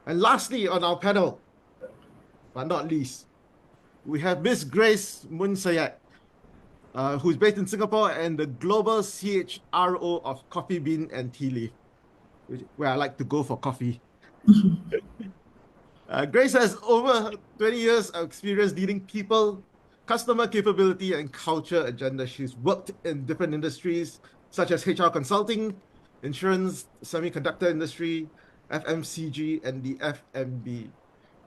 And lastly, on our panel, but not least, we have Miss Grace Munsayac, who's based in Singapore and the global CHRO of Coffee Bean and Tea Leaf, where I like to go for coffee. Grace has over 20 years of experience leading people, customer capability, and culture agenda. She's worked in different industries such as HR consulting, insurance, semiconductor industry, FMCG, and the FMB.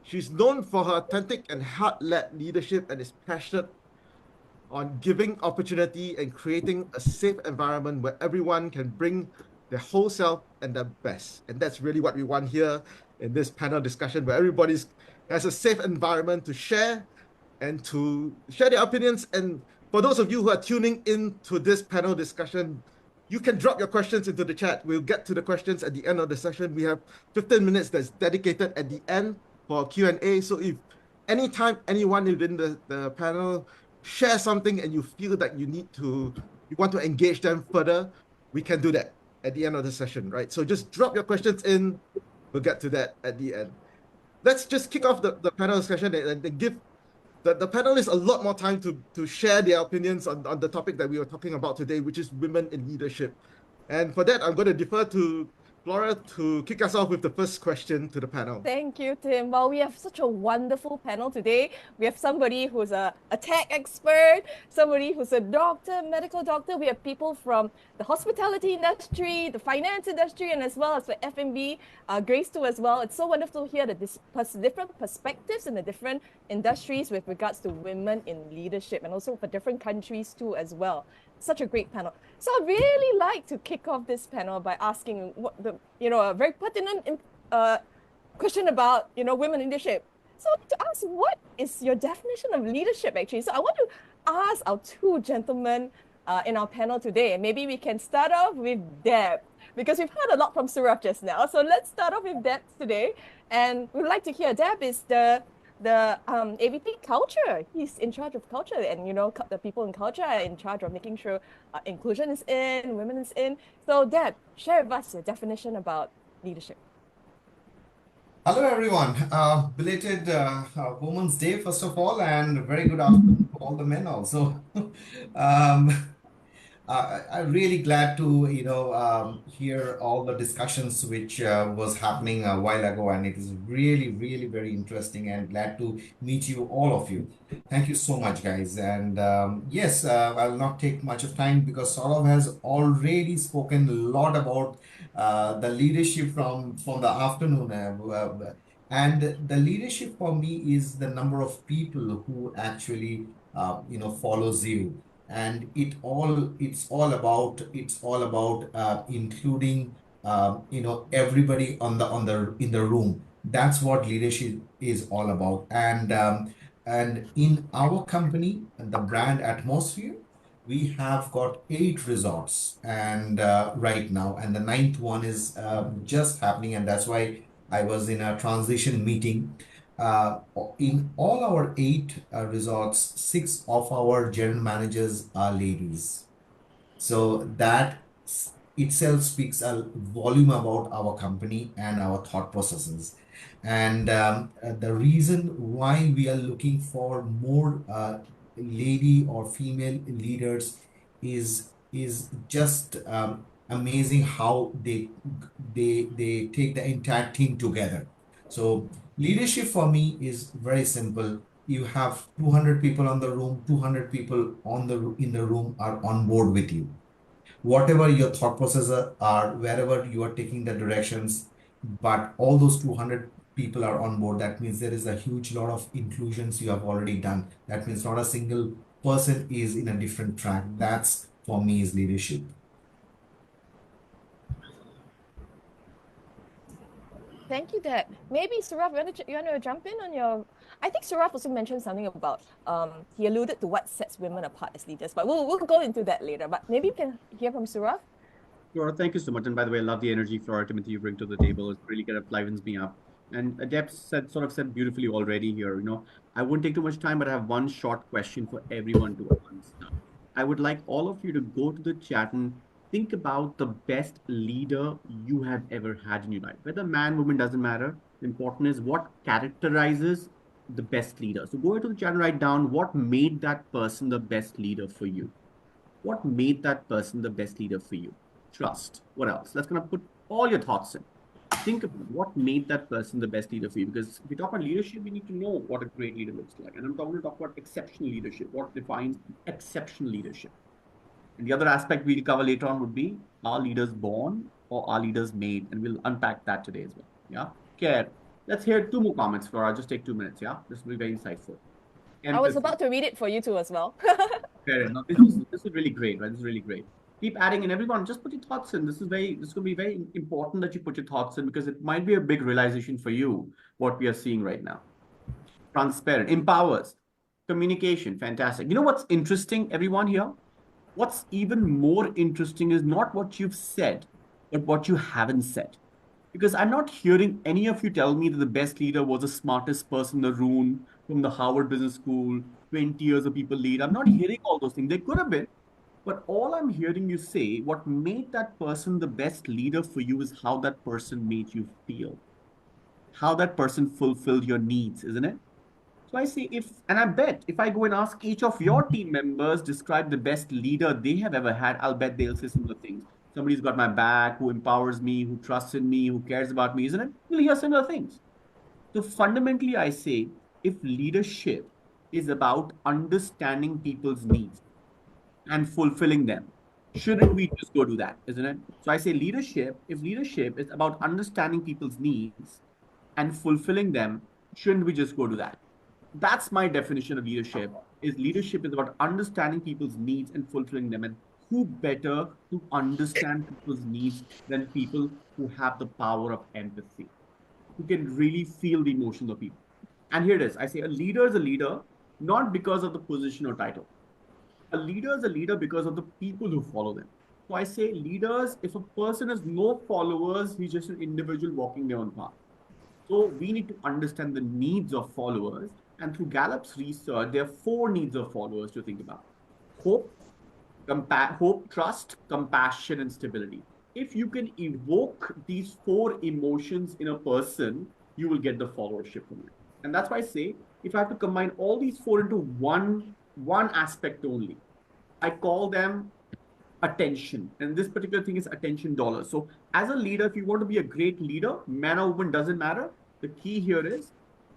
She's known for her authentic and heart-led leadership and is passionate on giving opportunity and creating a safe environment where everyone can bring their whole self and their best. And that's really what we want here in this panel discussion, where everybody has a safe environment to share and to share their opinions. And for those of you who are tuning in to this panel discussion, you can drop your questions into the chat. We'll get to the questions at the end of the session. We have 15 minutes that's dedicated at the end for Q&A. So if anytime anyone within the panel share something and you feel that you want to engage them further, we can do that at the end of the session, right? So just drop your questions in. We'll get to that at the end. Let's just kick off the panel discussion and give the panelists a lot more time to share their opinions on the topic that we were talking about today, which is women in leadership. And for that, I'm going to defer to Flora to kick us off with the first question to the panel. Thank you, Tim. Well, we have such a wonderful panel today. We have somebody who's a tech expert, somebody who's a doctor, medical doctor. We have people from the hospitality industry, the finance industry, and as well as the F&B, Grace too as well. It's so wonderful to hear the different perspectives in the different industries with regards to women in leadership, and also for different countries too as well. Such a great panel. So I'd really like to kick off this panel by asking a very pertinent question about, women in leadership. So I'd like to ask, what is your definition of leadership actually? So I want to ask our two gentlemen in our panel today, and maybe we can start off with Deb, because we've heard a lot from Saurav just now. So let's start off with Deb today. And we'd like to hear, Deb is the AVP culture. He's in charge of culture, and the people in culture are in charge of making sure inclusion is in, women is in. So Deb, share with us your definition about leadership. Hello everyone. Belated Women's Day first of all, and very good afternoon to all the men also. I'm really glad to hear all the discussions which was happening a while ago, and it is really very interesting, and glad to meet you, all of you. Thank you so much, guys. And yes, I'll not take much of time because Saurav has already spoken a lot about the leadership from the afternoon. And the leadership for me is the number of people who actually follows you, and it's all about including everybody in the room. That's what leadership is all about. And in our company, the brand atmosphere, we have got 8 resorts and right now, and the ninth one is just happening, and that's why I was in a transition meeting. uh, in all our 8 resorts, 6 of our general managers are ladies. So that itself speaks a volume about our company and our thought processes. And the reason why we are looking for more lady or female leaders is just amazing how they take the entire team together. So leadership for me is very simple. You have 200 people on the room, 200 people in the room are on board with you. Whatever your thought processes are, wherever you are taking the directions, but all those 200 people are on board. That means there is a huge lot of inclusions you have already done. That means not a single person is in a different track. That's for me is leadership. Thank you, Deb. Maybe Saurav, you want to jump in on your? I think Saurav also mentioned something about he alluded to what sets women apart as leaders, but we'll go into that later. But maybe you can hear from Saurav. Flora, thank you so much. And by the way, I love the energy, Flora, Timothy, you bring to the table. It really kind of livens me up. And Deb said beautifully already here. I won't take too much time, but I have one short question for everyone to answer. I would like all of you to go to the chat and think about the best leader you have ever had in your life. Whether man, woman, doesn't matter. The important is what characterizes the best leader. So go into the chat and write down what made that person the best leader for you. What made that person the best leader for you? Trust. What else? Let's kind of put all your thoughts in. Think about what made that person the best leader for you. Because if we talk about leadership, we need to know what a great leader looks like. And I'm going to talk about exceptional leadership. What defines exceptional leadership? And the other aspect we'll cover later on would be, are leaders born or are leaders made? And we'll unpack that today as well. Yeah. Care. Let's hear 2 more comments, Flora. Just take 2 minutes. Yeah. This will be very insightful. I was about to read it for you too as well. Fair enough. This is really great, right? This is really great. Keep adding in, everyone. Just put your thoughts in. This is going to be very important that you put your thoughts in, because it might be a big realization for you what we are seeing right now. Transparent, empowers, communication, fantastic. You know what's interesting, everyone here? What's even more interesting is not what you've said, but what you haven't said. Because I'm not hearing any of you tell me that the best leader was the smartest person in the room from the Harvard Business School, 20 years of people lead. I'm not hearing all those things. They could have been. But all I'm hearing you say, what made that person the best leader for you is how that person made you feel, how that person fulfilled your needs, isn't it? So I say, and I bet if I go and ask each of your team members, describe the best leader they have ever had, I'll bet they'll say similar things. Somebody's got my back, who empowers me, who trusts in me, who cares about me, isn't it? You'll hear similar things. So fundamentally, I say, if leadership is about understanding people's needs and fulfilling them, shouldn't we just go do that, isn't it? So I say if leadership is about understanding people's needs and fulfilling them, shouldn't we just go do that? That's my definition of leadership. Leadership is about understanding people's needs and fulfilling them. And who better to understand people's needs than people who have the power of empathy, who can really feel the emotions of people. And here it is. I say a leader is a leader, not because of the position or title. A leader is a leader because of the people who follow them. So I say leaders, if a person has no followers, he's just an individual walking their own path. So we need to understand the needs of followers. And through Gallup's research, there are 4 needs of followers to think about: hope, trust, compassion, and stability. If you can evoke these 4 emotions in a person, you will get the followership from it. And that's why I say, if I have to combine all these 4 into one aspect only, I call them attention. And this particular thing is attention dollars. So as a leader, if you want to be a great leader, man or woman, doesn't matter. The key here is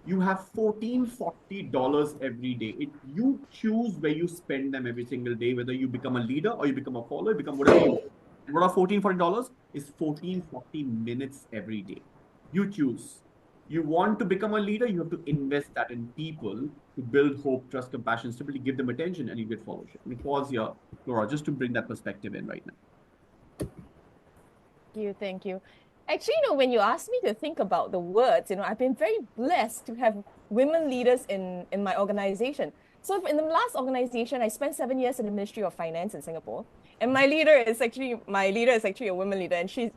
you have $1440 every day. You choose where you spend them every single day, whether you become a leader or you become a follower, you become whatever you want. And what are $1440? Is 1440 minutes every day. You choose. You want to become a leader, you have to invest that in people to build hope, trust, compassion, stability, give them attention, and you get followership. Let me pause here, Flora, just to bring that perspective in right now. Thank you. Actually, when you asked me to think about the words, I've been very blessed to have women leaders in my organization. So in the last organization, I spent 7 years in the Ministry of Finance in Singapore. And my leader is actually a woman leader, and she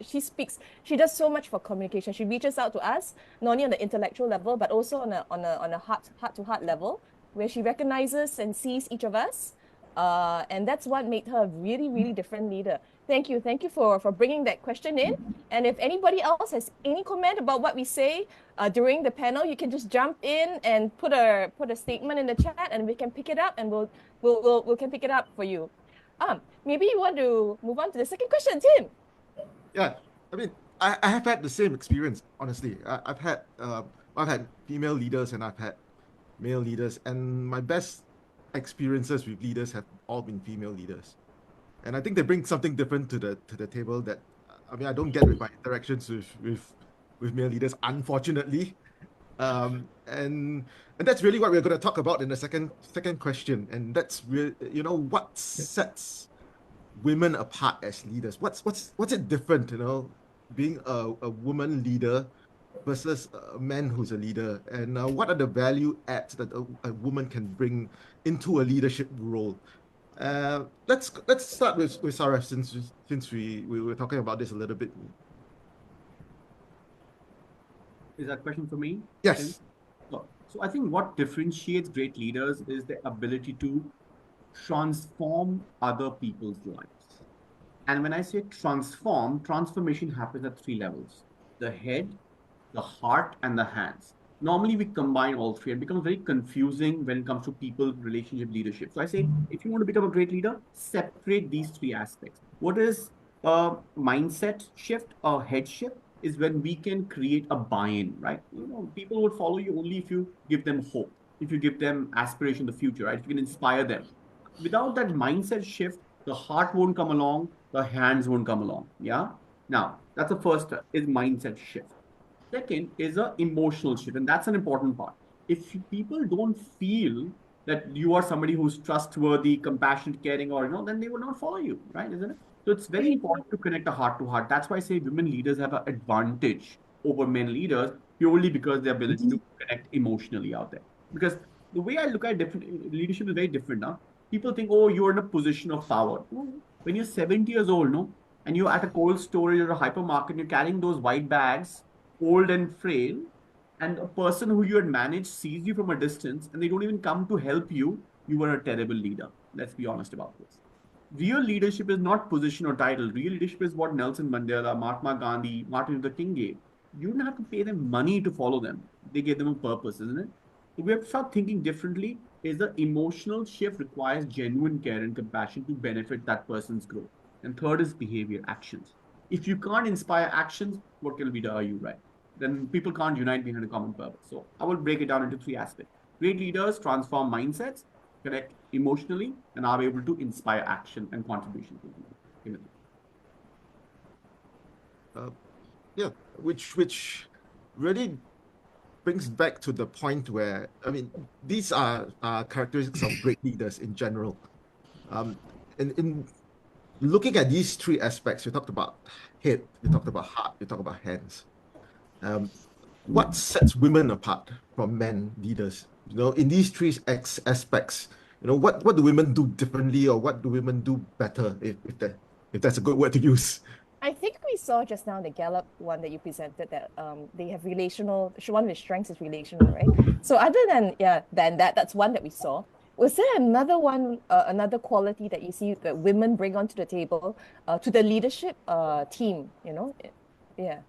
does so much for communication. She reaches out to us, not only on the intellectual level, but also on a heart-to-heart level, where she recognizes and sees each of us. And that's what made her a really, really different leader. Thank you for bringing that question in. And if anybody else has any comment about what we say during the panel, you can just jump in and put a statement in the chat, and we can pick it up, and we can pick it up for you. Maybe you want to move on to the second question, Tim. Yeah, I mean, I have had the same experience, honestly. I've had female leaders and I've had male leaders, and my best experiences with leaders have all been female leaders. And I think they bring something different to the table that, I don't get with my interactions with male leaders, unfortunately. And that's really what we're going to talk about in the second question. And that's really, what sets women apart as leaders. What's it different, being a woman leader versus a man who's a leader, and what are the value adds that a woman can bring into a leadership role? Let's start with Saurav, since we were talking about this a little bit. Is that question for me? Yes. So I think what differentiates great leaders is the ability to transform other people's lives. And when I say transform, transformation happens at three levels: the head, the heart, and the hands. Normally, we combine all three and it becomes very confusing when it comes to people, relationship, leadership. So I say, if you want to become a great leader, separate these three aspects. What is a mindset shift or head shift? Is when we can create a buy-in, right? People would follow you only if you give them hope, if you give them aspiration, the future, right? If you can inspire them. Without that mindset shift, the heart won't come along, the hands won't come along. Yeah. Now, that's the first is mindset shift. Second is a emotional shift, and that's an important part. If people don't feel that you are somebody who's trustworthy, compassionate, caring, or then they will not follow you, right? Isn't it? So it's very important to connect a heart to heart. That's why I say women leaders have an advantage over men leaders purely because their ability to connect emotionally out there. Because the way I look at different leadership is very different now. People think, oh, you're in a position of power. No, when you're 70 years old, no, and you're at a cold storage or a hypermarket, you're carrying those white bags, old and frail, and a person who you had managed sees you from a distance and they don't even come to help you, you were a terrible leader. Let's be honest about this. Real leadership is not position or title. Real leadership is what Nelson Mandela, Mahatma Gandhi, Martin Luther King gave. You didn't have to pay them money to follow them. They gave them a purpose, isn't it? So we have to start thinking differently. Is the emotional shift requires genuine care and compassion to benefit that person's growth. And third is behavior, actions. If you can't inspire actions, what kind of leader are you, right? Then people can't unite behind a common purpose. So I will break it down into three aspects. Great leaders transform mindsets, connect emotionally, and are able to inspire action and contribution to people. Yeah, which really brings back to the point where, I mean, these are characteristics of great leaders in general. In looking at these three aspects, you talked about head, you talked about heart, you talked about hands. What sets women apart from men leaders? In these three aspects, what do women do differently, or what do women do better, if that's a good word to use? I think we saw just now the Gallup one that you presented that they have relational. One of the strengths is relational, right? So other than that's one that we saw. Was there another one, another quality that you see that women bring onto the table to the leadership team? Yeah.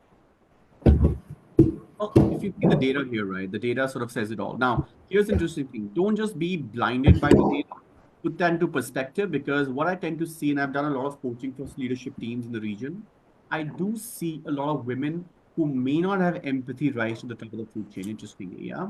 Well, if you see the data here, right, the data sort of says it all. Now, here's the interesting thing. Don't just be blinded by the data. Put that into perspective, because what I tend to see, and I've done a lot of coaching for leadership teams in the region, I do see a lot of women who may not have empathy rise to the top of the food chain, interestingly, yeah?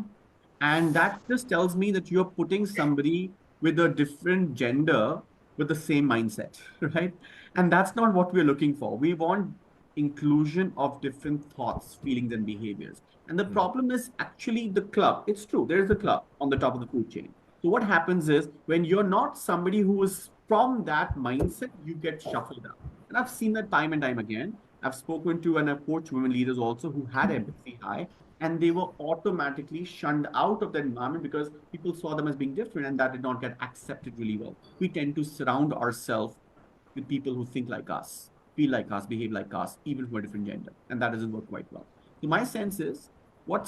And that just tells me that you're putting somebody with a different gender with the same mindset, right? And that's not what we're looking for. We want inclusion of different thoughts, feelings, and behaviors. And the problem is actually the club. It's true, there's a club on the top of the food chain. So what happens is when you're not somebody who is from that mindset, you get shuffled up. And I've seen that time and time again. I've spoken to and I've coached women leaders also who had empathy high, and they were automatically shunned out of that environment because people saw them as being different, and that did not get accepted really well. We tend to surround ourselves with people who think like us, feel like us, behave like us, even from a different gender, and that doesn't work quite well. So my sense is what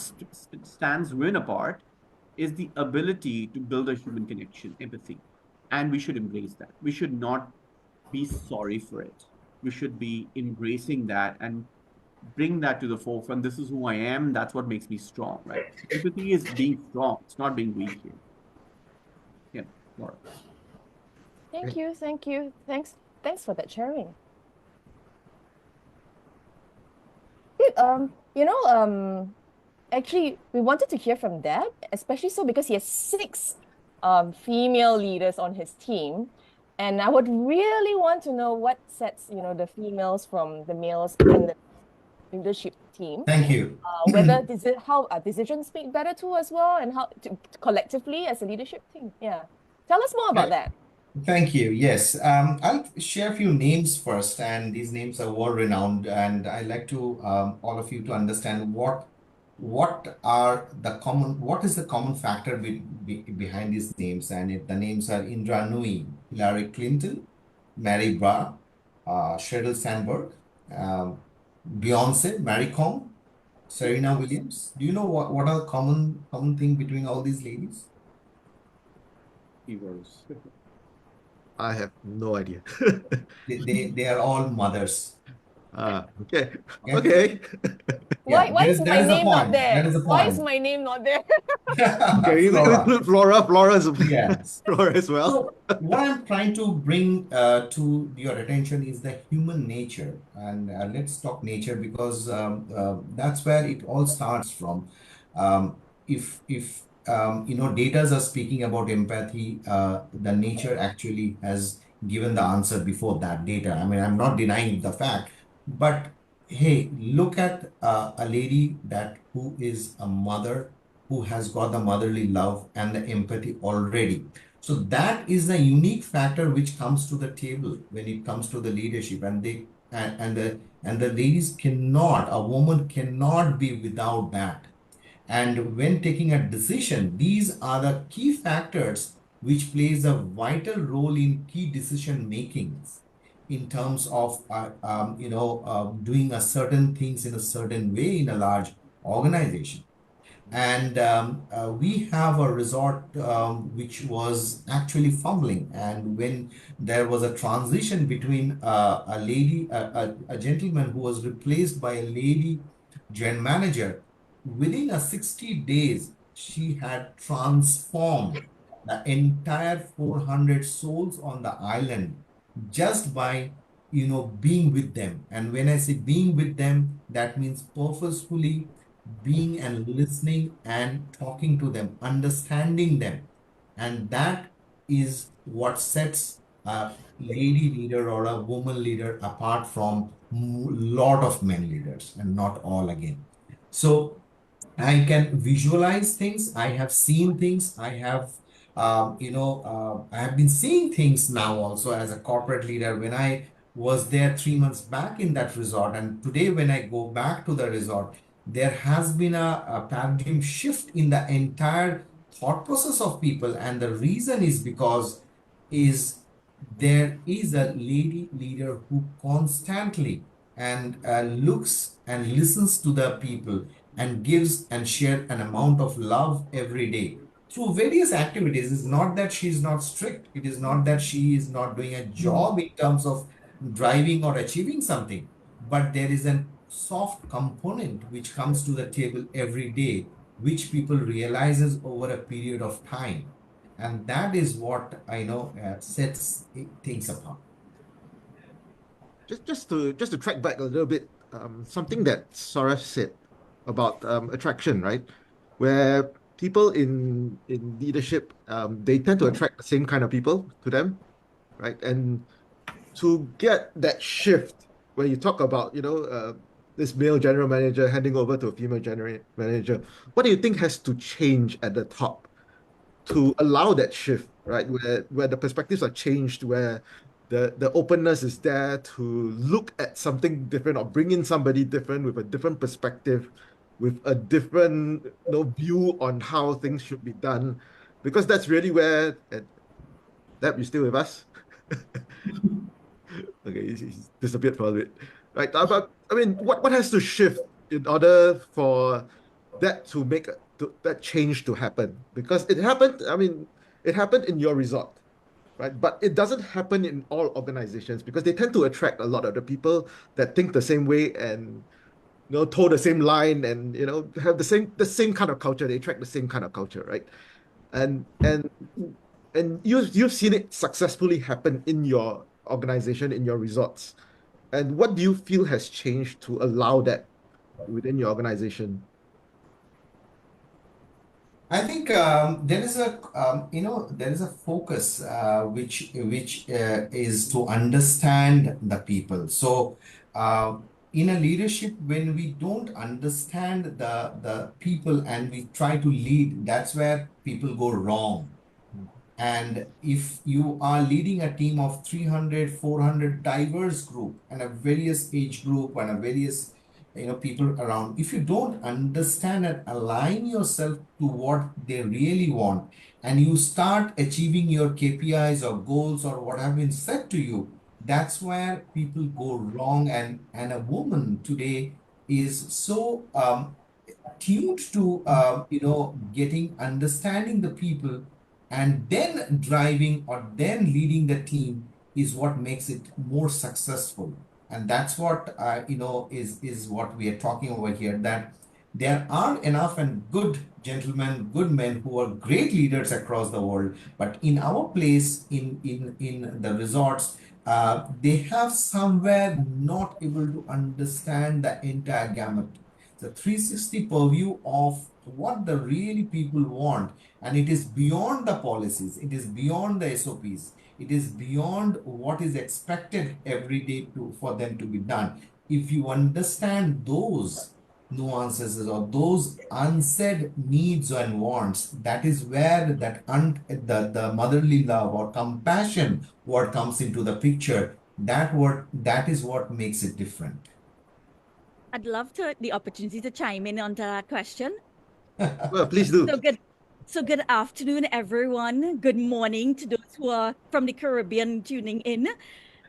stands women apart is the ability to build a human connection, empathy, and we should embrace that. We should not be sorry for it. We should be embracing that and bring that to the forefront. This is who I am. That's what makes me strong, right? Empathy is being strong. It's not being weak here. Yeah, Flora. Thank you. Thanks for that sharing. Good. Actually, we wanted to hear from Deb, especially so because he has 6 female leaders on his team. And I would really want to know what sets, the females from the males in the leadership team. Thank you. Whether how decisions speak better too as well, and how collectively as a leadership team. Yeah. Tell us more about that. Thank you. Yes. I'll share a few names first, and these names are world-renowned, and I'd like to all of you to understand what is the common factor behind these names, and the names are Indra Nooyi, Hillary Clinton, Mary Barra, Sheryl Sandberg, Beyonce, Mary Kom, Serena Williams. Do you know what are the common thing between all these ladies? Heroes. I have no idea. They are all mothers. Okay. Okay. Okay. Why Yeah, why is that my is the name not point. there? That is the Why is point. my name not there? Okay, we Flora. include Flora. Yes. Flora as well. So what I'm trying to bring to your attention is the human nature, and let's talk nature because that's where it all starts from. If data are speaking about empathy, the nature actually has given the answer before that data. I mean, I'm not denying the fact, but hey, look at a lady that who is a mother who has got the motherly love and the empathy already. So that is the unique factor which comes to the table when it comes to the leadership, and the ladies cannot, a woman cannot be without that. And when taking a decision, these are the key factors which plays a vital role in key decision makings in terms of doing a certain things in a certain way in a large organization. And we have a resort which was actually fumbling. And when there was a transition between a gentleman who was replaced by a lady general manager, within a 60 days, she had transformed the entire 400 souls on the island just by being with them. And when I say being with them, that means purposefully being and listening and talking to them, understanding them. And that is what sets a lady leader or a woman leader apart from lot of men leaders, and not all again. So I can visualize things. I have seen things. I have been seeing things now also as a corporate leader when I was there 3 months back in that resort. And today, when I go back to the resort, there has been a paradigm shift in the entire thought process of people. And the reason is because is there is a lady leader who constantly and looks and listens to the people and gives and share an amount of love every day through various activities. It's not that she's not strict. It is not that she is not doing a job in terms of driving or achieving something, but there is a soft component which comes to the table every day, which people realizes over a period of time. And that is what I know sets things apart. Just to track back a little bit, something that Saurav said about attraction, right? Where people in leadership, they tend to attract the same kind of people to them, right? And to get that shift where you talk about, this male general manager handing over to a female general manager, what do you think has to change at the top to allow that shift, right? Where the perspectives are changed, where the openness is there to look at something different or bring in somebody different with a different perspective, with a different view on how things should be done, because that's really where. Deb, you still with us? Okay, he's disappeared for a bit, right? But I mean, what has to shift in order for that to make that change to happen? Because it happened. I mean, it happened in your resort, right? But it doesn't happen in all organizations because they tend to attract a lot of the people that think the same way and toe the same line and have the same kind of culture. They attract the same kind of culture, right? And you've seen it successfully happen in your organization, in your resorts. And what do you feel has changed to allow that within your organization? I think there is a focus which is to understand the people. So in a leadership, when we don't understand the people and we try to lead, that's where people go wrong. And if you are leading a team of 300, 400 diverse group and a various age group and a various people around, if you don't understand and align yourself to what they really want, and you start achieving your KPIs or goals or what have been set to you, that's where people go wrong. And a woman today is so tuned to getting understanding the people and then driving or then leading the team is what makes it more successful. And that's what is what we are talking over here, that there are enough and good gentlemen, good men who are great leaders across the world, but in our place in the resorts, they have somewhere not able to understand the entire gamut, the 360 purview of what the really people want. And it is beyond the policies, it is beyond the SOPs, it is beyond what is expected every day for them to be done. If you understand those nuances or those unsaid needs and wants, that is where the motherly love or compassion what comes into the picture. That is what makes it different. I'd love the opportunity to chime in onto that question. Well, please do. So good afternoon, everyone. Good morning to those who are from the Caribbean tuning in.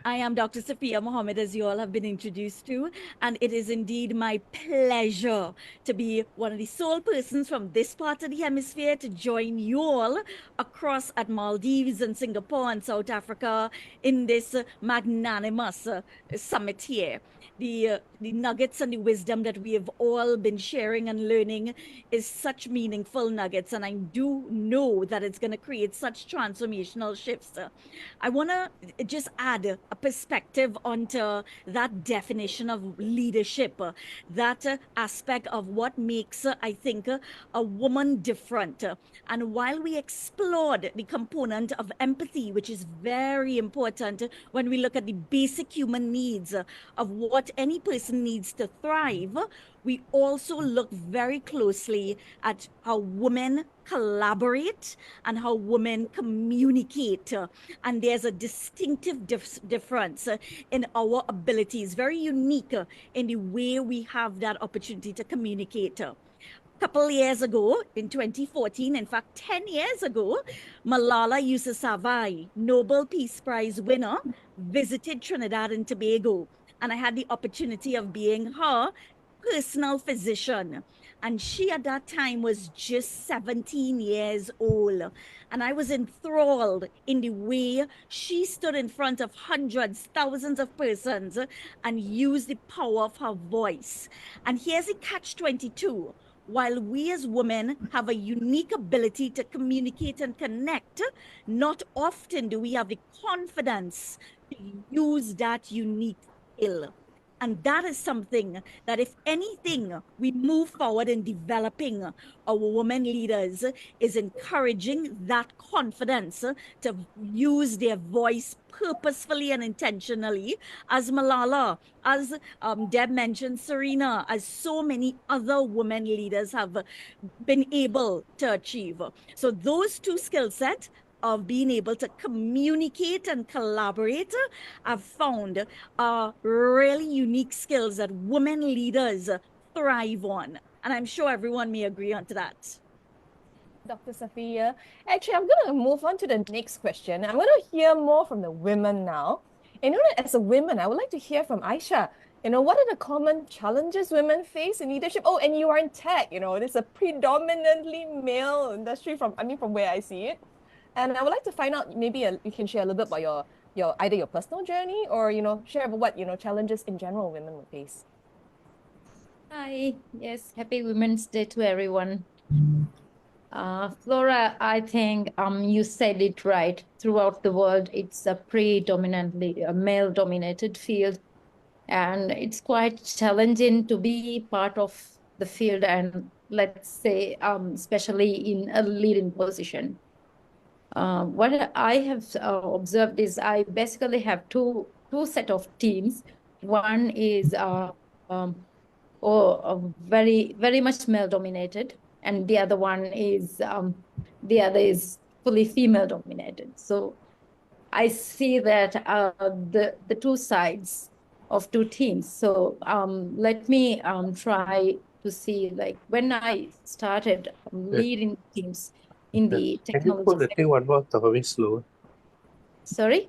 I am Dr. Safeeya Mohammed, as you all have been introduced to, and it is indeed my pleasure to be one of the sole persons from this part of the hemisphere to join you all across at Maldives and Singapore and South Africa in this magnanimous summit here. The nuggets and the wisdom that we have all been sharing and learning is such meaningful nuggets, and I do know that it's going to create such transformational shifts. I want to just add a perspective onto that definition of leadership, that aspect of what makes, I think, a woman different. And while we explored the component of empathy, which is very important when we look at the basic human needs of what any person needs to thrive, we also look very closely at how women collaborate and how women communicate. And there's a distinctive difference in our abilities, very unique in the way we have that opportunity to communicate. Couple years ago, in 2014, in fact, 10 years ago, Malala Yousafzai, Nobel Peace Prize winner, visited Trinidad and Tobago. And I had the opportunity of being her personal physician. And she at that time was just 17 years old. And I was enthralled in the way she stood in front of hundreds, thousands of persons and used the power of her voice. And here's the catch-22. While we as women have a unique ability to communicate and connect, not often do we have the confidence to use that unique skill. And that is something that, if anything, we move forward in developing our women leaders is encouraging that confidence to use their voice purposefully and intentionally, as Malala, as Deb mentioned, Serena, as so many other women leaders have been able to achieve. So those two skill sets of being able to communicate and collaborate, I've found are really unique skills that women leaders thrive on. And I'm sure everyone may agree on to that. Dr. Safeeya. Actually, I'm going to move on to the next question. I'm going to hear more from the women now. And as a woman, I would like to hear from Aisha. What are the common challenges women face in leadership? Oh, and you are in tech. It's a predominantly male industry from where I see it. And I would like to find out, maybe you can share a little bit about your either your personal journey or share about what challenges in general women would face. Hi, yes, happy Women's Day to everyone. Flora, I think you said it right. Throughout the world, it's a predominantly a male-dominated field, and it's quite challenging to be part of the field, and let's say, especially in a leading position. What I have observed is I basically have two set of teams. One is very much male dominated, and the other is fully female dominated. So I see that the two sides of two teams. So let me try to see, like, when I started leading teams in the technology. Can you put the thing one more very slow? Sorry?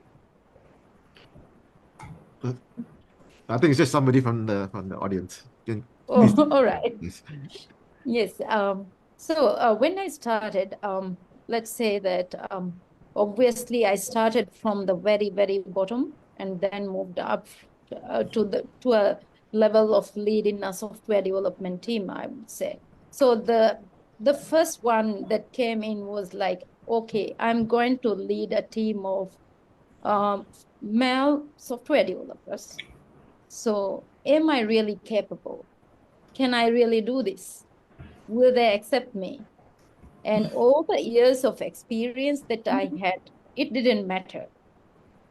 I think it's just somebody from the audience. All right. Yes. Yes. So when I started, let's say that obviously I started from the very, very bottom and then moved up to a level of leading a software development team, I would say. So the first one that came in was like, okay, I'm going to lead a team of male software developers. So am I really capable? Can I really do this? Will they accept me? And all the years of experience that I had, it didn't matter.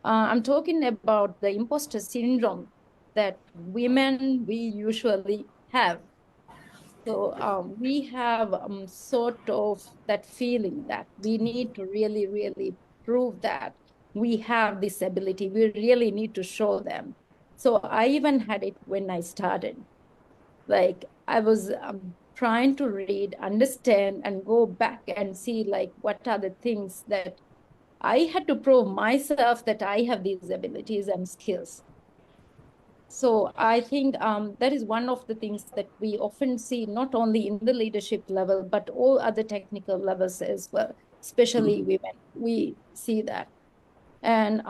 I'm talking about the imposter syndrome that women we usually have. So we have sort of that feeling that we need to really, really prove that we have this ability. We really need to show them. So I even had it when I started. Like I was trying to read, understand, and go back and see like what are the things that I had to prove myself that I have these abilities and skills. So I think that is one of the things that we often see, not only in the leadership level, but all other technical levels as well, especially women. We see that. And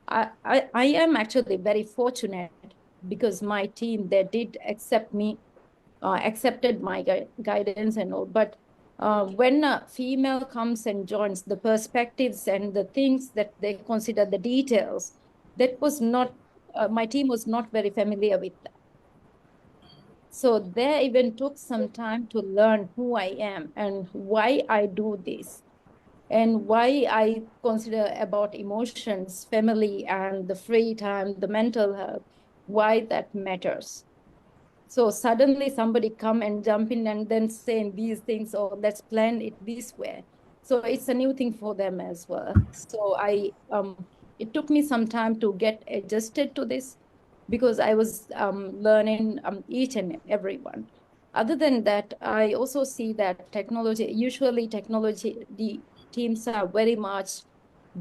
I am actually very fortunate because my team, they did accept me, accepted my guidance and all. But when a female comes and joins, the perspectives and the things that they consider the details, that was not, my team was not very familiar with that. So they even took some time to learn who I am and why I do this and why I consider about emotions, family, and the free time, the mental health, why that matters. So suddenly somebody come and jump in and then saying these things, or let's plan it this way. So it's a new thing for them as well. So it took me some time to get adjusted to this because I was learning each and every one. Other than that, I also see that usually technology, the teams are very much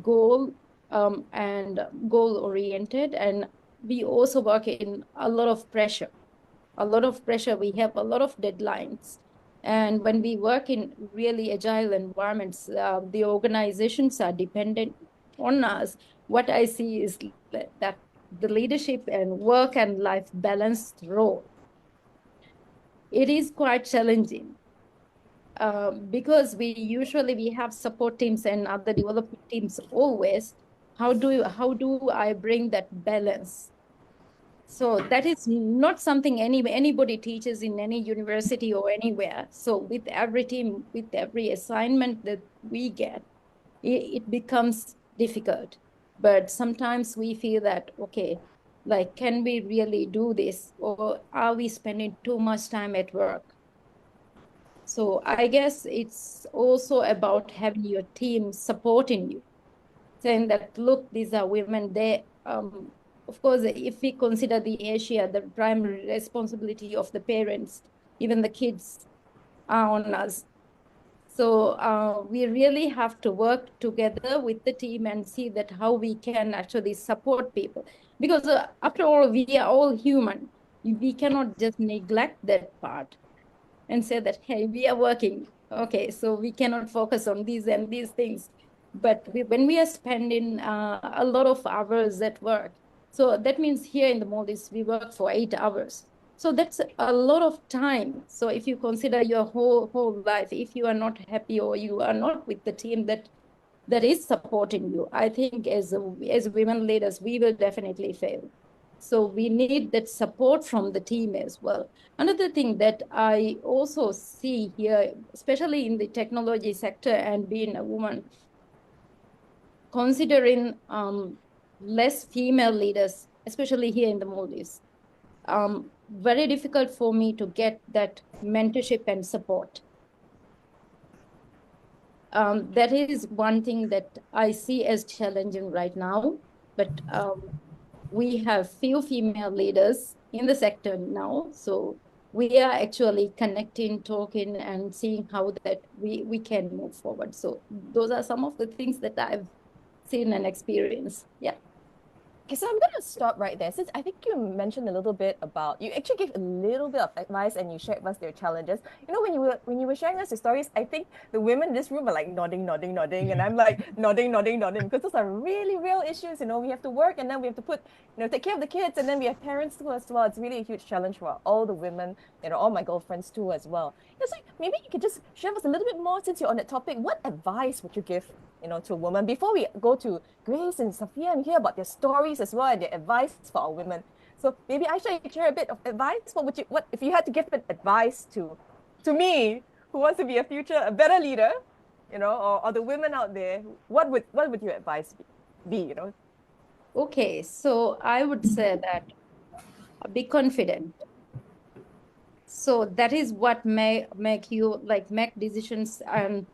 goal and goal oriented, and we also work in a lot of pressure. We have a lot of deadlines. And when we work in really agile environments, the organizations are dependent on us. What I see is that the leadership and work and life balanced role, it is quite challenging. Because we have support teams and other development teams always. How do I bring that balance? So that is not something anybody teaches in any university or anywhere. So with every team, with every assignment that we get, it becomes difficult. But sometimes we feel that, okay, like, can we really do this? Or are we spending too much time at work? So I guess it's also about having your team supporting you, saying that, look, these are women. Of course, if we consider the Asia, the primary responsibility of the parents, even the kids are on us. So we really have to work together with the team and see that how we can actually support people. Because after all, we are all human. We cannot just neglect that part and say that, hey, we are working. Okay, so we cannot focus on these and these things. But when we are spending a lot of hours at work, so that means here in the Maldives, we work for 8 hours. So that's a lot of time. So if you consider your whole life, if you are not happy or you are not with the team that is supporting you, I think as women leaders, we will definitely fail. So we need that support from the team as well. Another thing that I also see here, especially in the technology sector and being a woman, considering less female leaders, especially here in the Maldives, very difficult for me to get that mentorship and support. That is one thing that I see as challenging right now, but we have few female leaders in the sector now. So we are actually connecting, talking, and seeing how that we can move forward. So those are some of the things that I've seen and experienced. Yeah. Okay, so I'm gonna stop right there. Since I think you mentioned a little bit about, you actually gave a little bit of advice and you shared with us your challenges. You know, when you were sharing us your stories, I think the women in this room are like nodding, nodding, nodding, and I'm like nodding, nodding, nodding, because those are really real issues. You know, we have to work and then we have to take care of the kids, and then we have parents too as well. It's really a huge challenge for all the women, all my girlfriends too as well. It's like maybe you could just share with us a little bit more since you're on that topic. What advice would you give, to a woman before we go to Grace and Safeeya and hear about their stories as well and their advice for our women? So maybe Aisha, you share a bit of advice. What if you had to give advice to me who wants to be a better leader, or the women out there? What would your advice be? Okay, so I would say that be confident. So that is what may make you make decisions and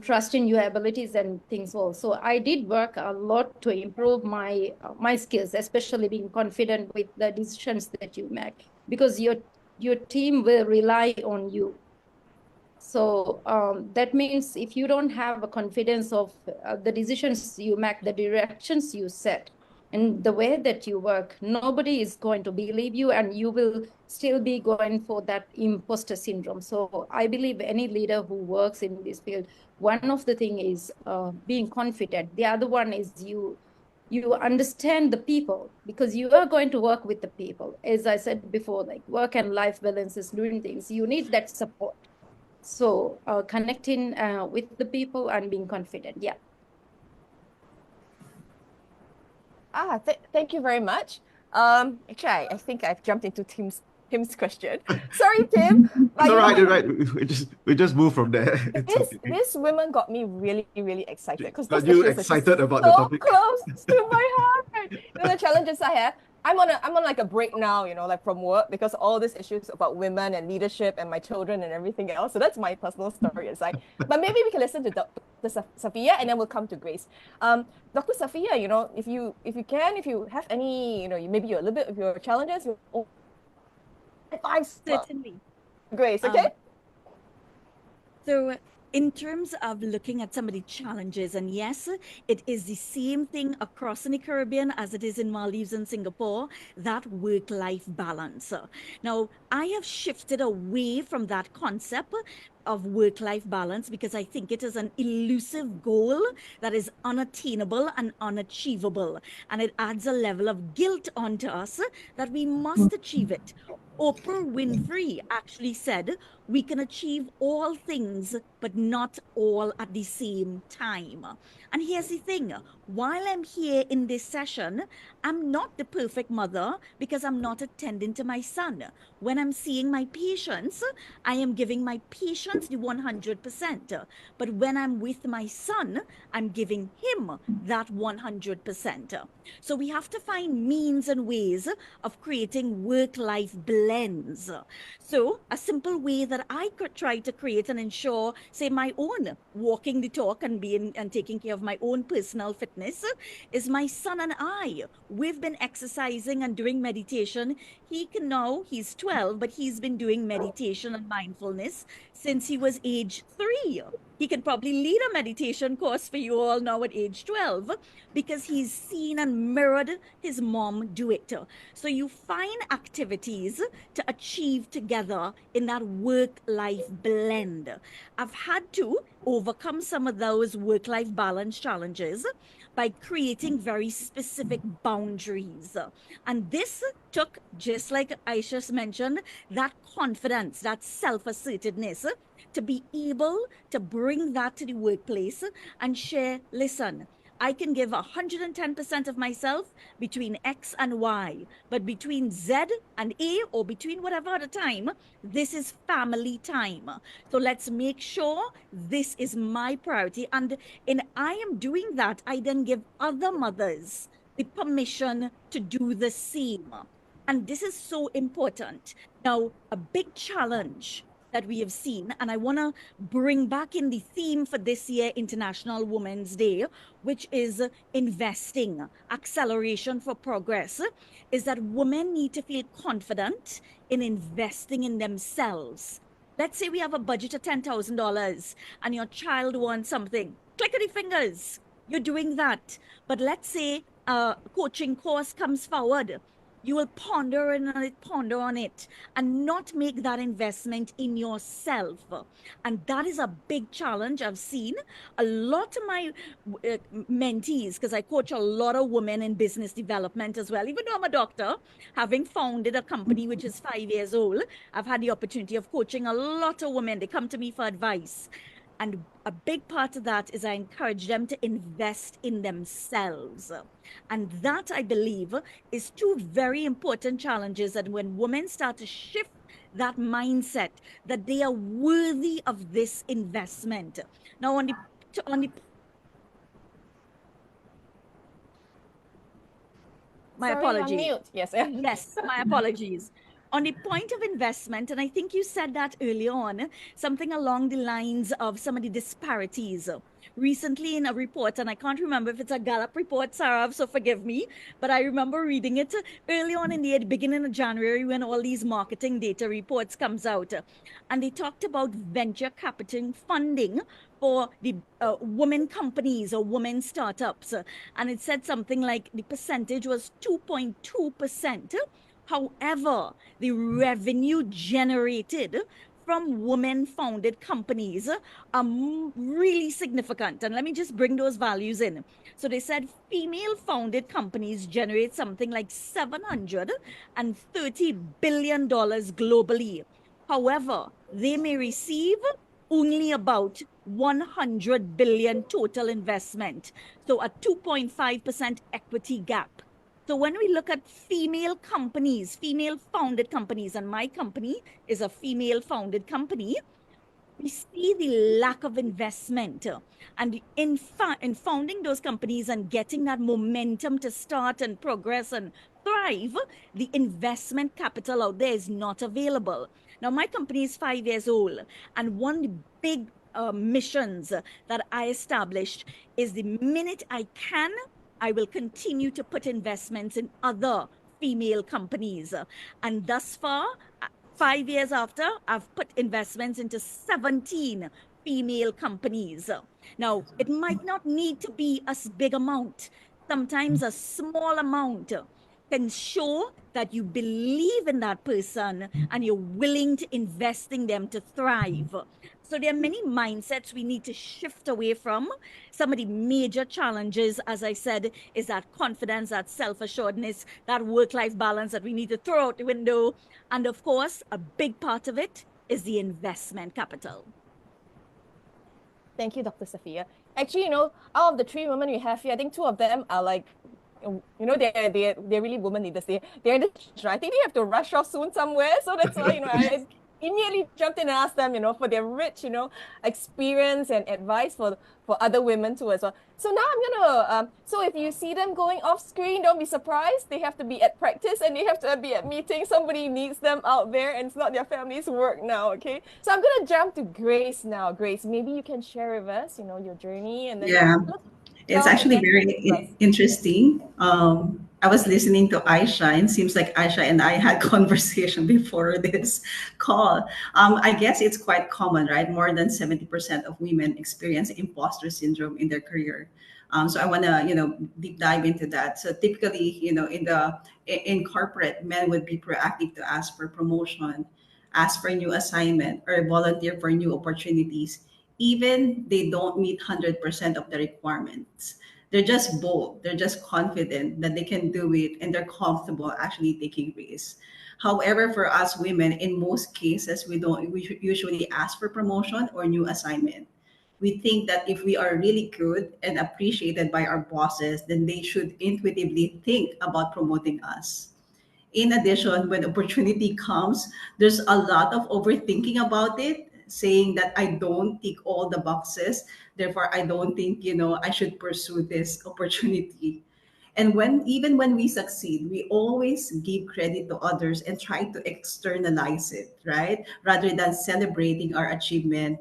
trust in your abilities and things also. I did work a lot to improve my skills, especially being confident with the decisions that you make, because your team will rely on you. So that means if you don't have a confidence of the decisions you make, the directions you set, and the way that you work, nobody is going to believe you, and you will still be going for that imposter syndrome. So I believe any leader who works in this field, one of the thing is being confident. The other one is you understand the people, because you are going to work with the people. As I said before, like work and life balance is doing things. You need that support. So connecting with the people and being confident. Yeah. Thank you very much. Actually, I think I've jumped into Tim's question. Sorry, Tim. But It's all right, you're right. We just move from there. It's okay. This women got me really, really excited, because Got you excited about the topic? Close to my heart. The challenges I have. I'm on like a break now, like from work, because all these issues about women and leadership and my children and everything else. So that's my personal story aside. But maybe we can listen to Dr. Safeeya and then we'll come to Grace. Dr. Safeeya, if you have any, maybe a little bit of your challenges, your advice. Certainly. Grace, okay? So in terms of looking at some of the challenges, and yes, it is the same thing across in the Caribbean as it is in Maldives and Singapore, that work-life balance. Now, I have shifted away from that concept of work-life balance because I think it is an elusive goal that is unattainable and unachievable. And it adds a level of guilt onto us that we must achieve it. Oprah Winfrey actually said, we can achieve all things, but not all at the same time. And here's the thing, while I'm here in this session, I'm not the perfect mother because I'm not attending to my son. When I'm seeing my patients, I am giving my patients the 100%. But when I'm with my son, I'm giving him that 100%. So we have to find means and ways of creating work-life blends. So a simple way that I could try to create and ensure, say, my own walking the talk and taking care of my own personal fitness is my son and I. We've been exercising and doing meditation. He's 12, but he's been doing meditation and mindfulness since he was age 3. He can probably lead a meditation course for you all now at age 12 because he's seen and mirrored his mom do it. So you find activities to achieve together in that work-life blend. I've had to overcome some of those work-life balance challenges by creating very specific boundaries. And this took, just like Aishath mentioned, that confidence, that self-assertiveness, to be able to bring that to the workplace and share, listen, I can give 110% of myself between X and Y, but between Z and A, or between whatever other time, this is family time. So let's make sure this is my priority. And in I am doing that, I then give other mothers the permission to do the same. And this is so important. Now, a big challenge that we have seen, and I want to bring back in the theme for this year, International Women's Day, which is investing, acceleration for progress, is that women need to feel confident in investing in themselves. Let's say we have a budget of $10,000 and your child wants something. Click of the fingers. You're doing that. But let's say coaching course comes forward, you will ponder on it, and not make that investment in yourself. And that is a big challenge. I've seen a lot of my mentees, because I coach a lot of women in business development as well. Even though I'm a doctor, having founded a company which is 5 years old, I've had the opportunity of coaching a lot of women. They come to me for advice. And a big part of that is I encourage them to invest in themselves. And that, I believe, is two very important challenges. And when women start to shift that mindset that they are worthy of this investment. Now, on the my Sorry, apologies. on mute. Yes. Yes, my apologies. On the point of investment, and I think you said that earlier on, something along the lines of some of the disparities. Recently in a report, and I can't remember if it's a Gallup report, Saurav, so forgive me, but I remember reading it early on in the beginning of January when all these marketing data reports comes out. And they talked about venture capital funding for the women companies or women startups. And it said something like the percentage was 2.2%. However, the revenue generated from women-founded companies are really significant. And let me just bring those values in. So they said female-founded companies generate something like $730 billion globally. However, they may receive only about 100 billion total investment. So a 2.5% equity gap. So when we look at female companies, female-founded companies, and my company is a female-founded company, we see the lack of investment. And in founding those companies and getting that momentum to start and progress and thrive, the investment capital out there is not available. Now, my company is 5 years old, and one of the big missions that I established is the minute I can, I will continue to put investments in other female companies. And thus far, 5 years after, I've put investments into 17 female companies. Now, it might not need to be a big amount. Sometimes a small amount can show that you believe in that person and you're willing to invest in them to thrive. So there are many mindsets we need to shift away from. Some of the major challenges, as I said, is that confidence, that self-assuredness, that work-life balance that we need to throw out the window. And of course, a big part of it is the investment capital. Thank you, Dr. Safeeya. Actually, out of the 3 women we have here, I think 2 of them are like, they're really women leaders. They're in the, I think they have to rush off soon somewhere. So that's why, I immediately jumped in and asked them, for their rich, experience and advice for other women too as well. So now I'm gonna, so if you see them going off screen, don't be surprised. They have to be at practice and they have to be at meetings. Somebody needs them out there and it's not their family's work now, okay? So I'm gonna jump to Grace now. Grace, maybe you can share with us, your journey and then Yeah, it's actually very interesting. I was listening to Aisha, and seems like Aisha and I had conversation before this call. I guess it's quite common, right? More than 70% of women experience imposter syndrome in their career. So I want to, deep dive into that. So typically, in corporate, men would be proactive to ask for promotion, ask for new assignment, or volunteer for new opportunities, even they don't meet 100% of the requirements. They're just bold, they're just confident that they can do it, and they're comfortable actually taking risks. However, for us women, in most cases, we usually ask for promotion or new assignment. We think that if we are really good and appreciated by our bosses, then they should intuitively think about promoting us. In addition, when opportunity comes, there's a lot of overthinking about it, saying that I don't tick all the boxes, therefore I don't think, I should pursue this opportunity. And even when we succeed, we always give credit to others and try to externalize it, right? Rather than celebrating our achievement.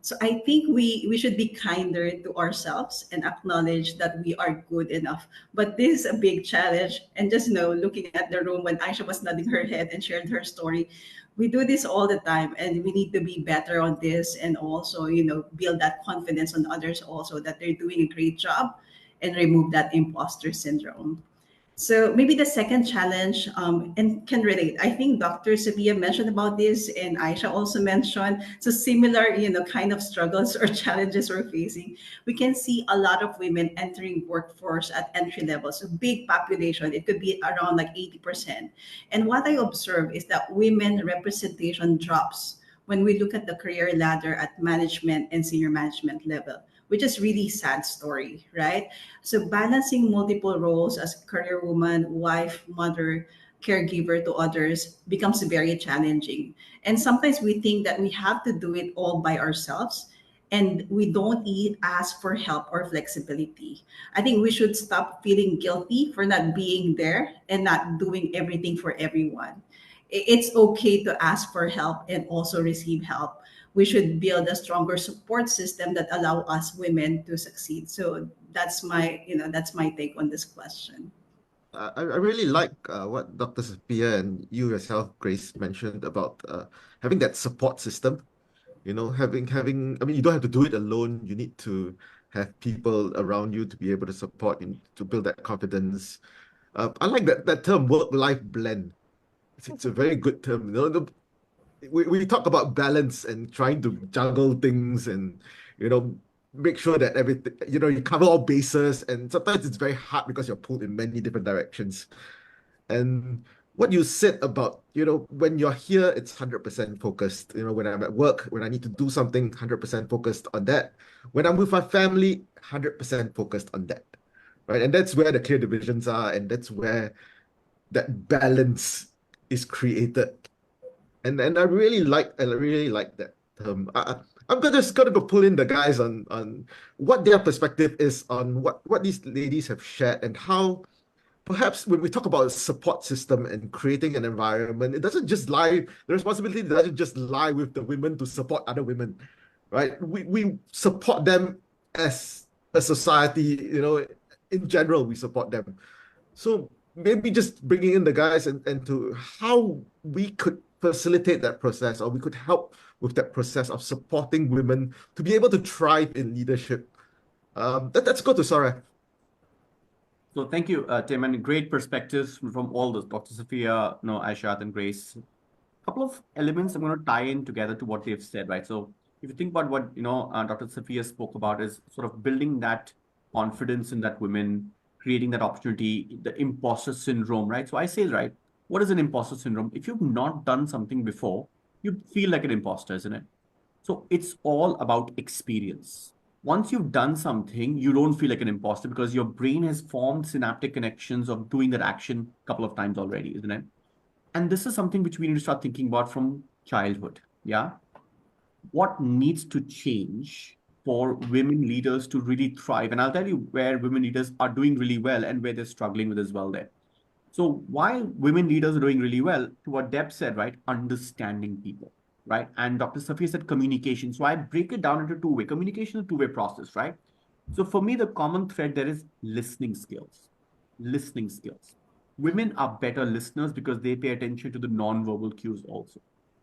So I think we should be kinder to ourselves and acknowledge that we are good enough. But this is a big challenge. And just looking at the room when Aisha was nodding her head and shared her story, we do this all the time, and we need to be better on this, and also build that confidence on others also that they're doing a great job, and remove that imposter syndrome. So maybe the second challenge, and can relate. I think Dr. Safeeya mentioned about this, and Aisha also mentioned. So similar, kind of struggles or challenges we're facing. We can see a lot of women entering workforce at entry level. So big population, it could be around like 80%. And what I observe is that women representation drops when we look at the career ladder at management and senior management level, which is really sad story, right? So balancing multiple roles as career woman, wife, mother, caregiver to others becomes very challenging. And sometimes we think that we have to do it all by ourselves and we don't ask for help or flexibility. I think we should stop feeling guilty for not being there and not doing everything for everyone. It's okay to ask for help and also receive help. We should build a stronger support system that allow us women to succeed. So that's my take on this question. I really like what Dr. Safeeya and you yourself, Grace, mentioned about having that support system. Having I mean, you don't have to do it alone. You need to have people around you to be able to support and to build that confidence. I like that term, work-life blend. It's a very good term. We talk about balance and trying to juggle things and make sure that everything you cover all bases, and sometimes it's very hard because you're pulled in many different directions. And what you said about when you're here, it's 100% focused. When I'm at work, when I need to do something, 100% focused on that. When I'm with my family, 100% focused on that, right? And that's where the clear divisions are, and that's where that balance is created. And I really like that term. I'm just gonna go pull in the guys on what their perspective is on what these ladies have shared, and how perhaps when we talk about a support system and creating an environment, the responsibility doesn't just lie with the women to support other women, right? We support them as a society, in general, we support them. So maybe just bringing in the guys and to how we could facilitate that process, or we could help with that process of supporting women to be able to thrive in leadership. Let's go to Saurav. So thank you, Tim, and great perspectives from all this, Dr. Safeeya, Aishath, and Grace. A couple of elements I'm going to tie in together to what they've said, right? So if you think about what Dr. Safeeya spoke about, is sort of building that confidence in that women, creating that opportunity, the imposter syndrome, right? So I say, right, what is an imposter syndrome? If you've not done something before, you feel like an imposter, isn't it? So it's all about experience. Once you've done something, you don't feel like an imposter because your brain has formed synaptic connections of doing that action a couple of times already, isn't it? And this is something which we need to start thinking about from childhood. Yeah. What needs to change for women leaders to really thrive? And I'll tell you where women leaders are doing really well and where they're struggling with as well there. So while women leaders are doing really well, to what Deb said, right? Understanding people, right? And Dr. Safeeya said communication. So I break it down into two-way. Communication is a two-way process, right? So for me, the common thread there is listening skills. Listening skills. Women are better listeners because they pay attention to the non-verbal cues also.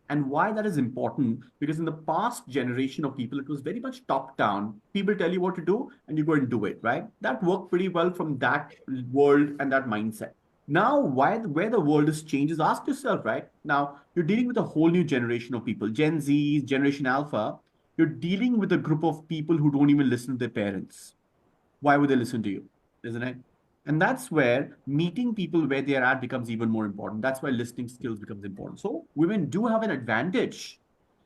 And why that is important, because in the past generation of people, it was very much top-down. People tell you what to do and you go and do it, right? That worked pretty well from that world and that mindset. Now, where the world has changed is, ask yourself, right? Now, you're dealing with a whole new generation of people, Gen Z, Generation Alpha. You're dealing with a group of people who don't even listen to their parents. Why would they listen to you? Isn't it? And that's where meeting people where they are at becomes even more important. That's why listening skills becomes important. So women do have an advantage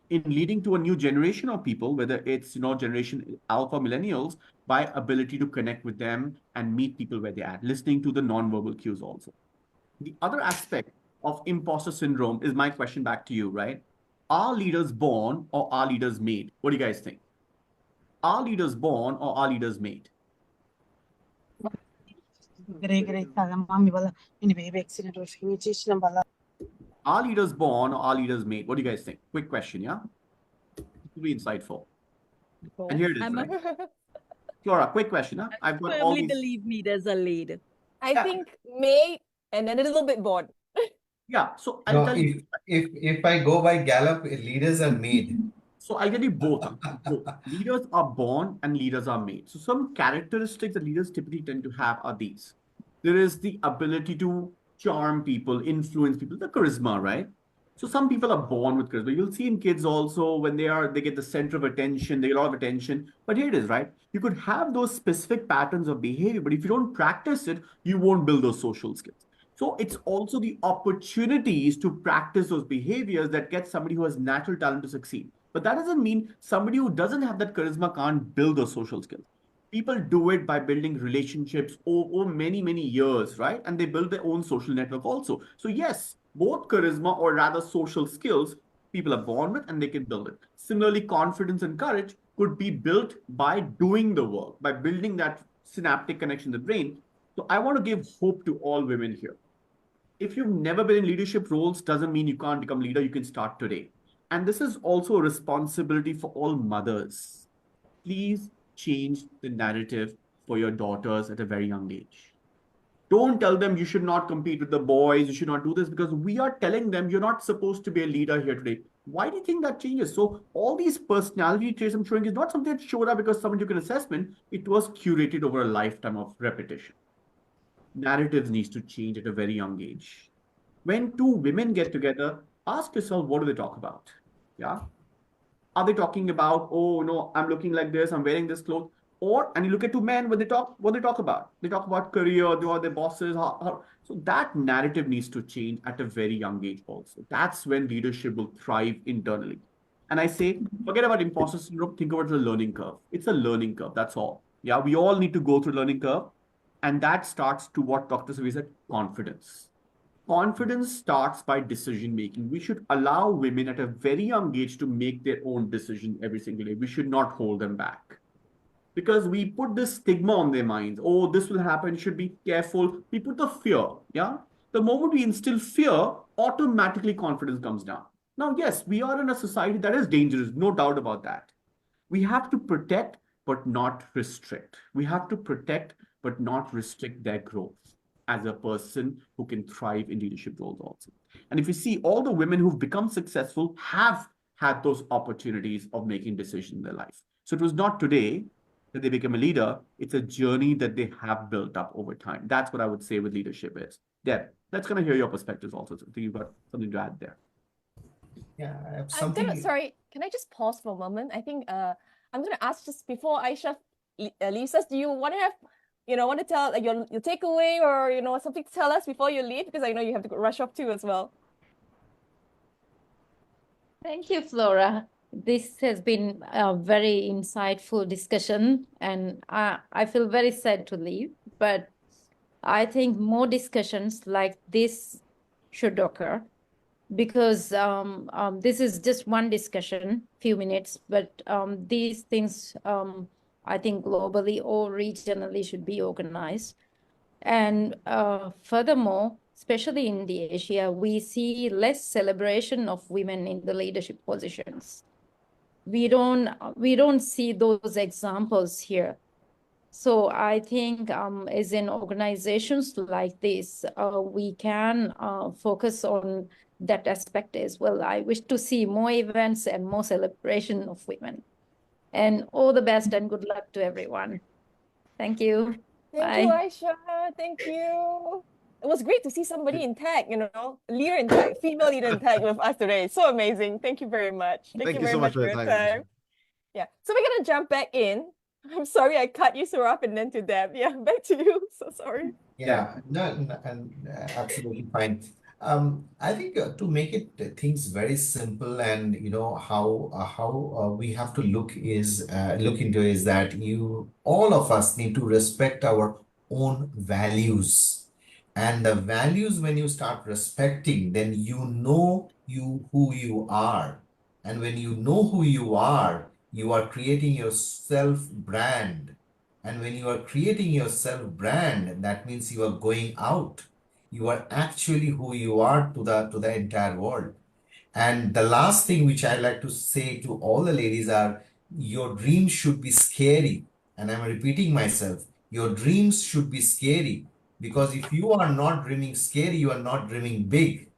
in leading to a new generation of people, whether it's Generation Alpha, millennials, by ability to connect with them and meet people where they're at, listening to the non-verbal cues also. The other aspect of imposter syndrome is my question back to you, right? Are leaders born or are leaders made? What do you guys think? Are leaders born or are leaders made? Are leaders born or are leaders made? What do you guys think? Quick question, yeah? It will be insightful. And here it is, right? Flora, quick question, huh? I've got all these... believe leaders are lead. I think made and then a little bit born. Yeah, so I'll tell you. If I go by Gallup, leaders are made. So I'll get you both. Both. Leaders are born and leaders are made. So some characteristics that leaders typically tend to have are these. There is the ability to charm people, influence people, the charisma, right? So some people are born with charisma. You'll see in kids also when they get the center of attention, they get a lot of attention. But here it is, right? You could have those specific patterns of behavior, but if you don't practice it, you won't build those social skills. So it's also the opportunities to practice those behaviors that get somebody who has natural talent to succeed. But that doesn't mean somebody who doesn't have that charisma can't build those social skills. People do it by building relationships over many, many years, right? And they build their own social network also. So yes, both charisma or rather social skills, people are born with and they can build it. Similarly, confidence and courage could be built by doing the work, by building that synaptic connection in the brain. So I want to give hope to all women here. If you've never been in leadership roles, doesn't mean you can't become leader. You can start today. And this is also a responsibility for all mothers. Please change the narrative for your daughters at a very young age. Don't tell them you should not compete with the boys, you should not do this, because we are telling them you're not supposed to be a leader here today. Why do you think that changes? So all these personality traits I'm showing is not something that showed up because someone took an assessment. It was curated over a lifetime of repetition. Narratives needs to change at a very young age. When two women get together, ask yourself, what do they talk about? Yeah. Are they talking about, oh no, I'm looking like this, I'm wearing this clothes? And you look at two men, when they talk, what they talk about? They talk about career, they are their bosses. So that narrative needs to change at a very young age also. That's when leadership will thrive internally. And I say, forget about imposter syndrome, think about the learning curve. It's a learning curve, that's all. Yeah, we all need to go through learning curve. And that starts to what Dr. Safeeya said, confidence. Confidence starts by decision making. We should allow women at a very young age to make their own decision every single day. We should not hold them back. Because we put this stigma on their minds. Oh, this will happen, should be careful. We put the fear, yeah? The moment we instill fear, automatically confidence comes down. Now, yes, we are in a society that is dangerous, no doubt about that. We have to protect, but not restrict. We have to protect, but not restrict their growth as a person who can thrive in leadership roles also. And if you see, all the women who've become successful have had those opportunities of making decisions in their life. So it was not today that they become a leader. It's a journey that they have built up over time. That's what I would say with leadership is. Deb, let's kind of hear your perspectives also. So I think you've got something to add there. Yeah, I have I'm something. sorry, can I just pause for a moment? I think I'm gonna ask just before Aishath leaves us, do you want to have, want to tell your takeaway or something to tell us before you leave? Because I know you have to rush off too as well. Thank you, Flora. This has been a very insightful discussion, and I feel very sad to leave, but I think more discussions like this should occur, because this is just one discussion, few minutes, but these things, I think globally or regionally should be organized. And furthermore, especially in the Asia, we see less celebration of women in the leadership positions. We don't see those examples here. So I think as in organizations like this, we can focus on that aspect as well. I wish to see more events and more celebration of women. And all the best and good luck to everyone. Thank you. Thank you, Aisha. Thank you. It was great to see somebody in tech, leader in tech, female leader in tech with us today. So amazing. Thank you very much. Thank you very so much for your time. Yeah. So we're gonna jump back in. I'm sorry I cut you, Saurav, and then to Deb. Yeah, back to you. So sorry. Yeah, no, absolutely fine. I think to make it things very simple, and how we have to look into is that all of us need to respect our own values, and the values, when you start respecting, then you know who you are, and when you know who you are creating your self brand. And when you are creating your self brand, that means you are going out. You are actually who you are to the entire world. And the last thing which I like to say to all the ladies are, your dreams should be scary. And I'm repeating myself, your dreams should be scary, because if you are not dreaming scary, you are not dreaming big.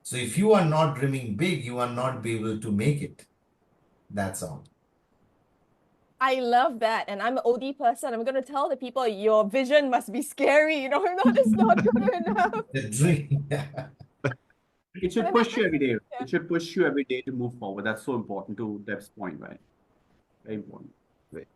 So if you are not dreaming big, you are not be able to make it. That's all. I love that. And I'm an OD person. I'm going to tell the people your vision must be scary. You know, not, it's not good enough. The dream. It should push you every day. It should push you every day to move forward. That's so important to Deb's point, right? Very important. Great.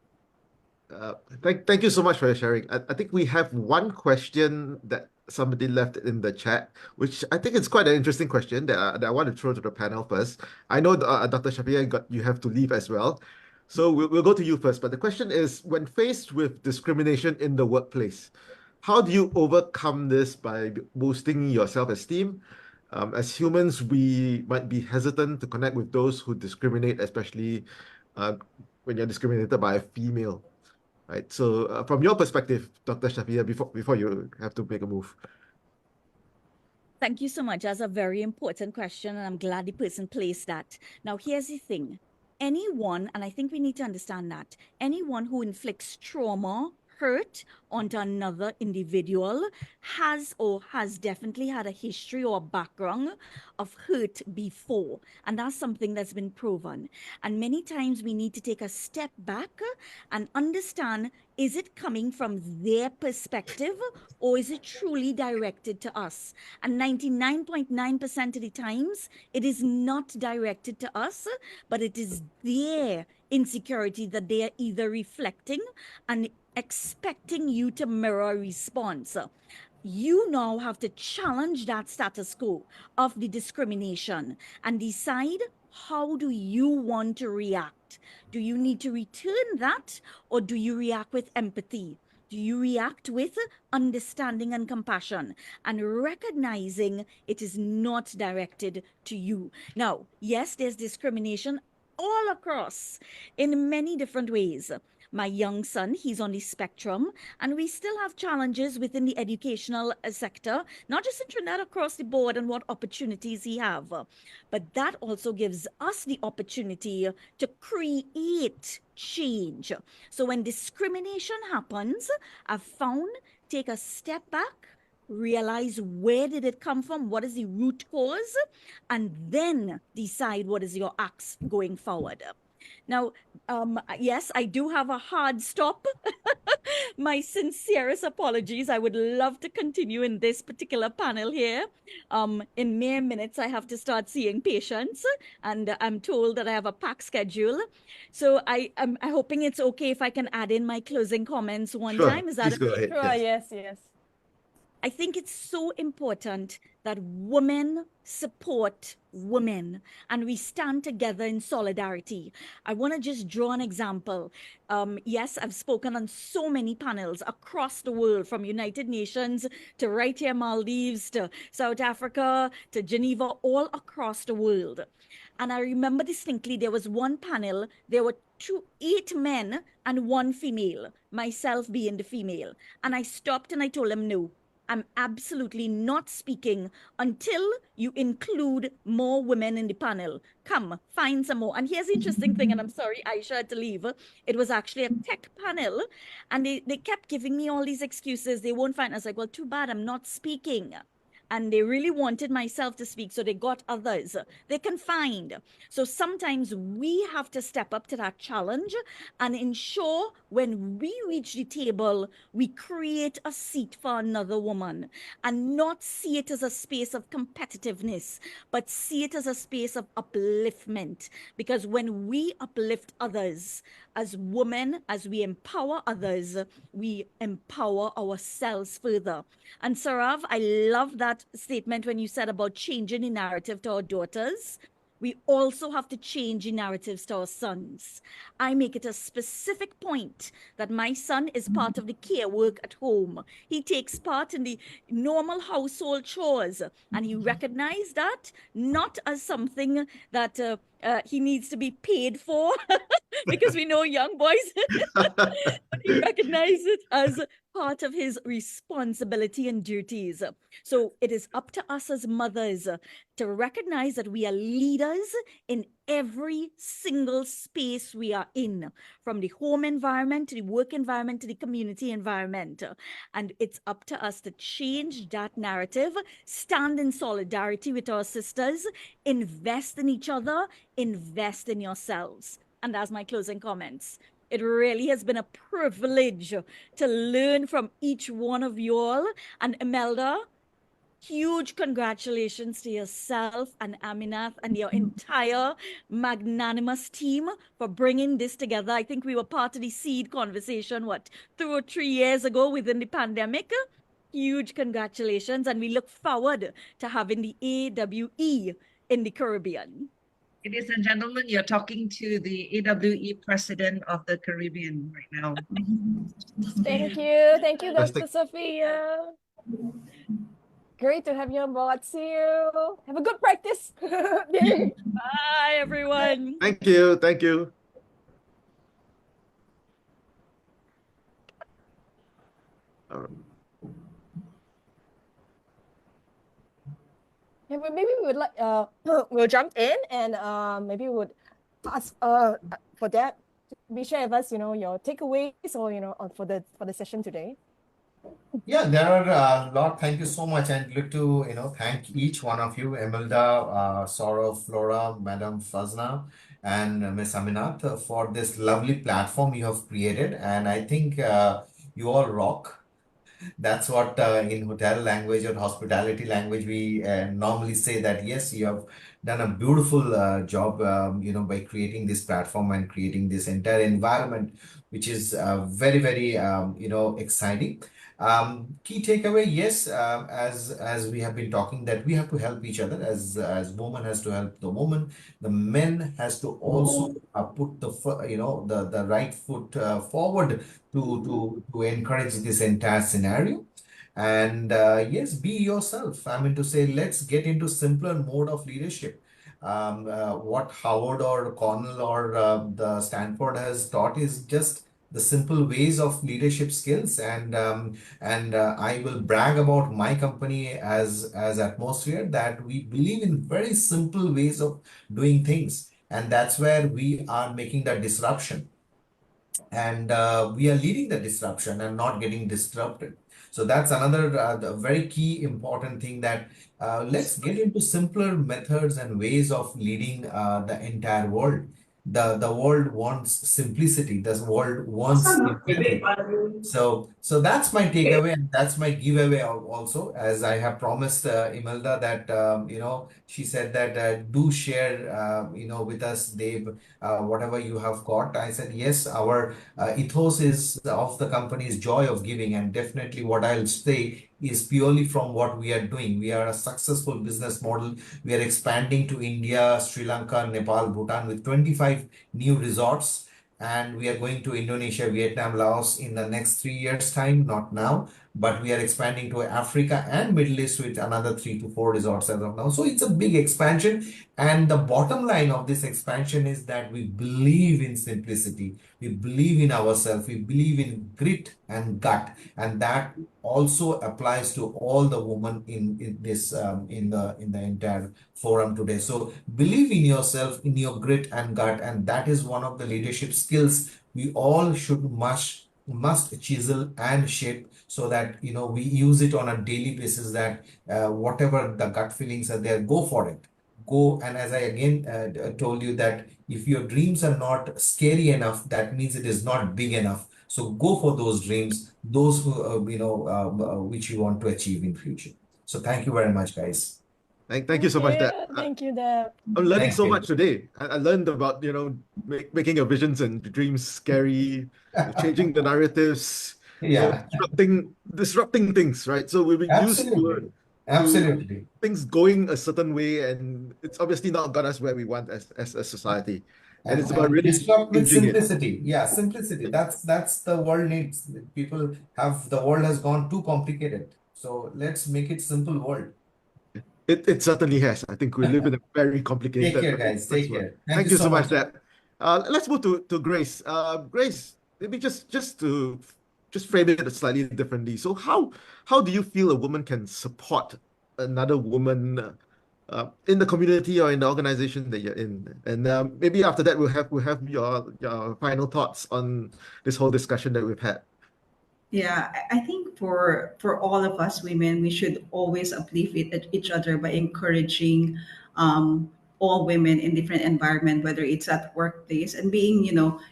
Thank you so much for your sharing. I think we have one question that somebody left in the chat, which I think is quite an interesting question that I want to throw to the panel first. I know Dr. Safeeya, you have to leave as well. So we'll go to you first. But the question is, when faced with discrimination in the workplace, how do you overcome this by boosting your self-esteem? As humans, we might be hesitant to connect with those who discriminate, especially when you're discriminated by a female, right? So from your perspective, Dr. Safeeya, before you have to make a move. Thank you so much. That's a very important question, and I'm glad the person placed that. Now, here's the thing. Anyone, and I think we need to understand that, anyone who inflicts trauma, hurt onto another individual has definitely had a history or a background of hurt before. And that's something that's been proven. And many times we need to take a step back and understand, is it coming from their perspective or is it truly directed to us? And 99.9% of the times, it is not directed to us, but it is their insecurity that they are either reflecting and expecting you to mirror a response. You now have to challenge that status quo of the discrimination and decide, how do you want to react? Do you need to return that, or do you react with empathy? Do you react with understanding and compassion and recognizing it is not directed to you? Now, yes, there's discrimination all across in many different ways. My young son, he's on the spectrum, and we still have challenges within the educational sector, not just in Trinidad, across the board, and what opportunities he have. But that also gives us the opportunity to create change. So when discrimination happens, I've found, take a step back, realize where did it come from, what is the root cause, and then decide what is your acts going forward. Now, yes, I do have a hard stop. My sincerest apologies. I would love to continue in this particular panel here. In mere minutes, I have to start seeing patients, and I'm told that I have a packed schedule. So I'm hoping it's okay if I can add in my closing comments one time. Is that Please go ahead. Sure, yes. I think it's so important that women support women and we stand together in solidarity. I want to just draw an example. Yes, I've spoken on so many panels across the world, from United Nations to right here Maldives to South Africa to Geneva, all across the world. And I remember distinctly, there was one panel, there were 8 men and 1 female, myself being the female. And I stopped and I told them, no, I'm absolutely not speaking until you include more women in the panel. Come, find some more. And here's the interesting thing, and I'm sorry, Aisha had to leave. It was actually a tech panel, and they kept giving me all these excuses. They won't find. I was like, well, too bad, I'm not speaking. And they really wanted myself to speak, so they got others they can find. So sometimes we have to step up to that challenge and ensure when we reach the table, we create a seat for another woman and not see it as a space of competitiveness, but see it as a space of upliftment. Because when we uplift others, as women, as we empower others, we empower ourselves further. And Saurav, I love that statement when you said about changing the narrative to our daughters. We also have to change the narratives to our sons. I make it a specific point that my son is part of the care work at home. He takes part in the normal household chores, and he recognized that not as something that he needs to be paid for, because we know young boys, but he recognized it as part of his responsibility and duties. So it is up to us as mothers to recognize that we are leaders in every single space we are in, from the home environment to the work environment to the community environment. And it's up to us to change that narrative, stand in solidarity with our sisters, invest in each other, invest in yourselves. And that's my closing comments. It really has been a privilege to learn from each one of you all. And Imelda, huge congratulations to yourself and Aminath and your entire magnanimous team for bringing this together. I think we were part of the seed conversation, 2 or 3 years ago within the pandemic. Huge congratulations. And we look forward to having the AWE in the Caribbean. Ladies and gentlemen, you're talking to the AWE president of the Caribbean right now. Thank you. Thank you, Dr. Fantastic. Safeeya. Great to have you on board. See you. Have a good practice. Bye, everyone. Thank you. Thank you. All right. Yeah, but maybe we would like we'll jump in and maybe we would ask for that to be share with us, your takeaways or for the session today. Yeah, there are a lot. Thank you so much, and look to thank each one of you, Imelda, Saurav, Flora, Madam Fazna, and Miss Aminath, for this lovely platform you have created. And I think you all rock. That's what in hotel language or hospitality language we normally say that yes, you have done a beautiful job, by creating this platform and creating this entire environment, which is very, very, exciting. Key takeaway, yes, as we have been talking, that we have to help each other as woman has to help the woman, the men has to also put the right foot forward to encourage this entire scenario. And yes, be yourself. I mean to say, let's get into simpler mode of leadership. What Howard or Cornell or the Stanford has taught is just the simple ways of leadership skills, and I will brag about my company as Atmosphere, that we believe in very simple ways of doing things, and that's where we are making the disruption, and we are leading the disruption and not getting disrupted. So that's another very key important thing, that let's get into simpler methods and ways of leading the entire world. The world wants simplicity. The world wants simplicity. So that's my takeaway, and that's my giveaway also. As I have promised Imelda that she said that do share with us, Dave, whatever you have got. I said yes. Our ethos is of the company is joy of giving, and definitely what I'll say is purely from what we are doing. We are a successful business model. We are expanding to India, Sri Lanka, Nepal, Bhutan with 25 new resorts. And we are going to Indonesia, Vietnam, Laos in the next 3 years' time, not now, but we are expanding to Africa and Middle East with another 3 to 4 resorts as of now. So it's a big expansion. And the bottom line of this expansion is that we believe in simplicity. We believe in ourselves. We believe in grit and gut. And that also applies to all the women in this in the entire forum today. So believe in yourself, in your grit and gut, and that is one of the leadership skills we all must chisel and shape, so that we use it on a daily basis, that whatever the gut feelings are there, go for it. Go, and as I again told you, that if your dreams are not scary enough, that means it is not big enough. So go for those dreams, those who which you want to achieve in future. So thank you very much, guys. Thank you so much, Deb. Thank you, Deb. I'm learning Thank so you. much today. I learned about making your visions and dreams scary, changing the narratives, Yeah, disrupting things, right? So we've been used to absolutely. things going a certain way, and it's obviously not got us where we want as a society. And it's about really disrupt with changing it. simplicity. Yeah, simplicity. That's the world needs. The world has gone too complicated. So let's make it simple world. It certainly has. I think we live in a very complicated. Take care, guys. Take care. Thank you so much, Deb. Let's move to Grace. Grace, maybe just frame it slightly differently. So how do you feel a woman can support another woman in the community or in the organization that you're in? And maybe after that we'll have your final thoughts on this whole discussion that we've had. Yeah, I think for all of us women, we should always uplift each other by encouraging all women in different environment, whether it's at workplace and being,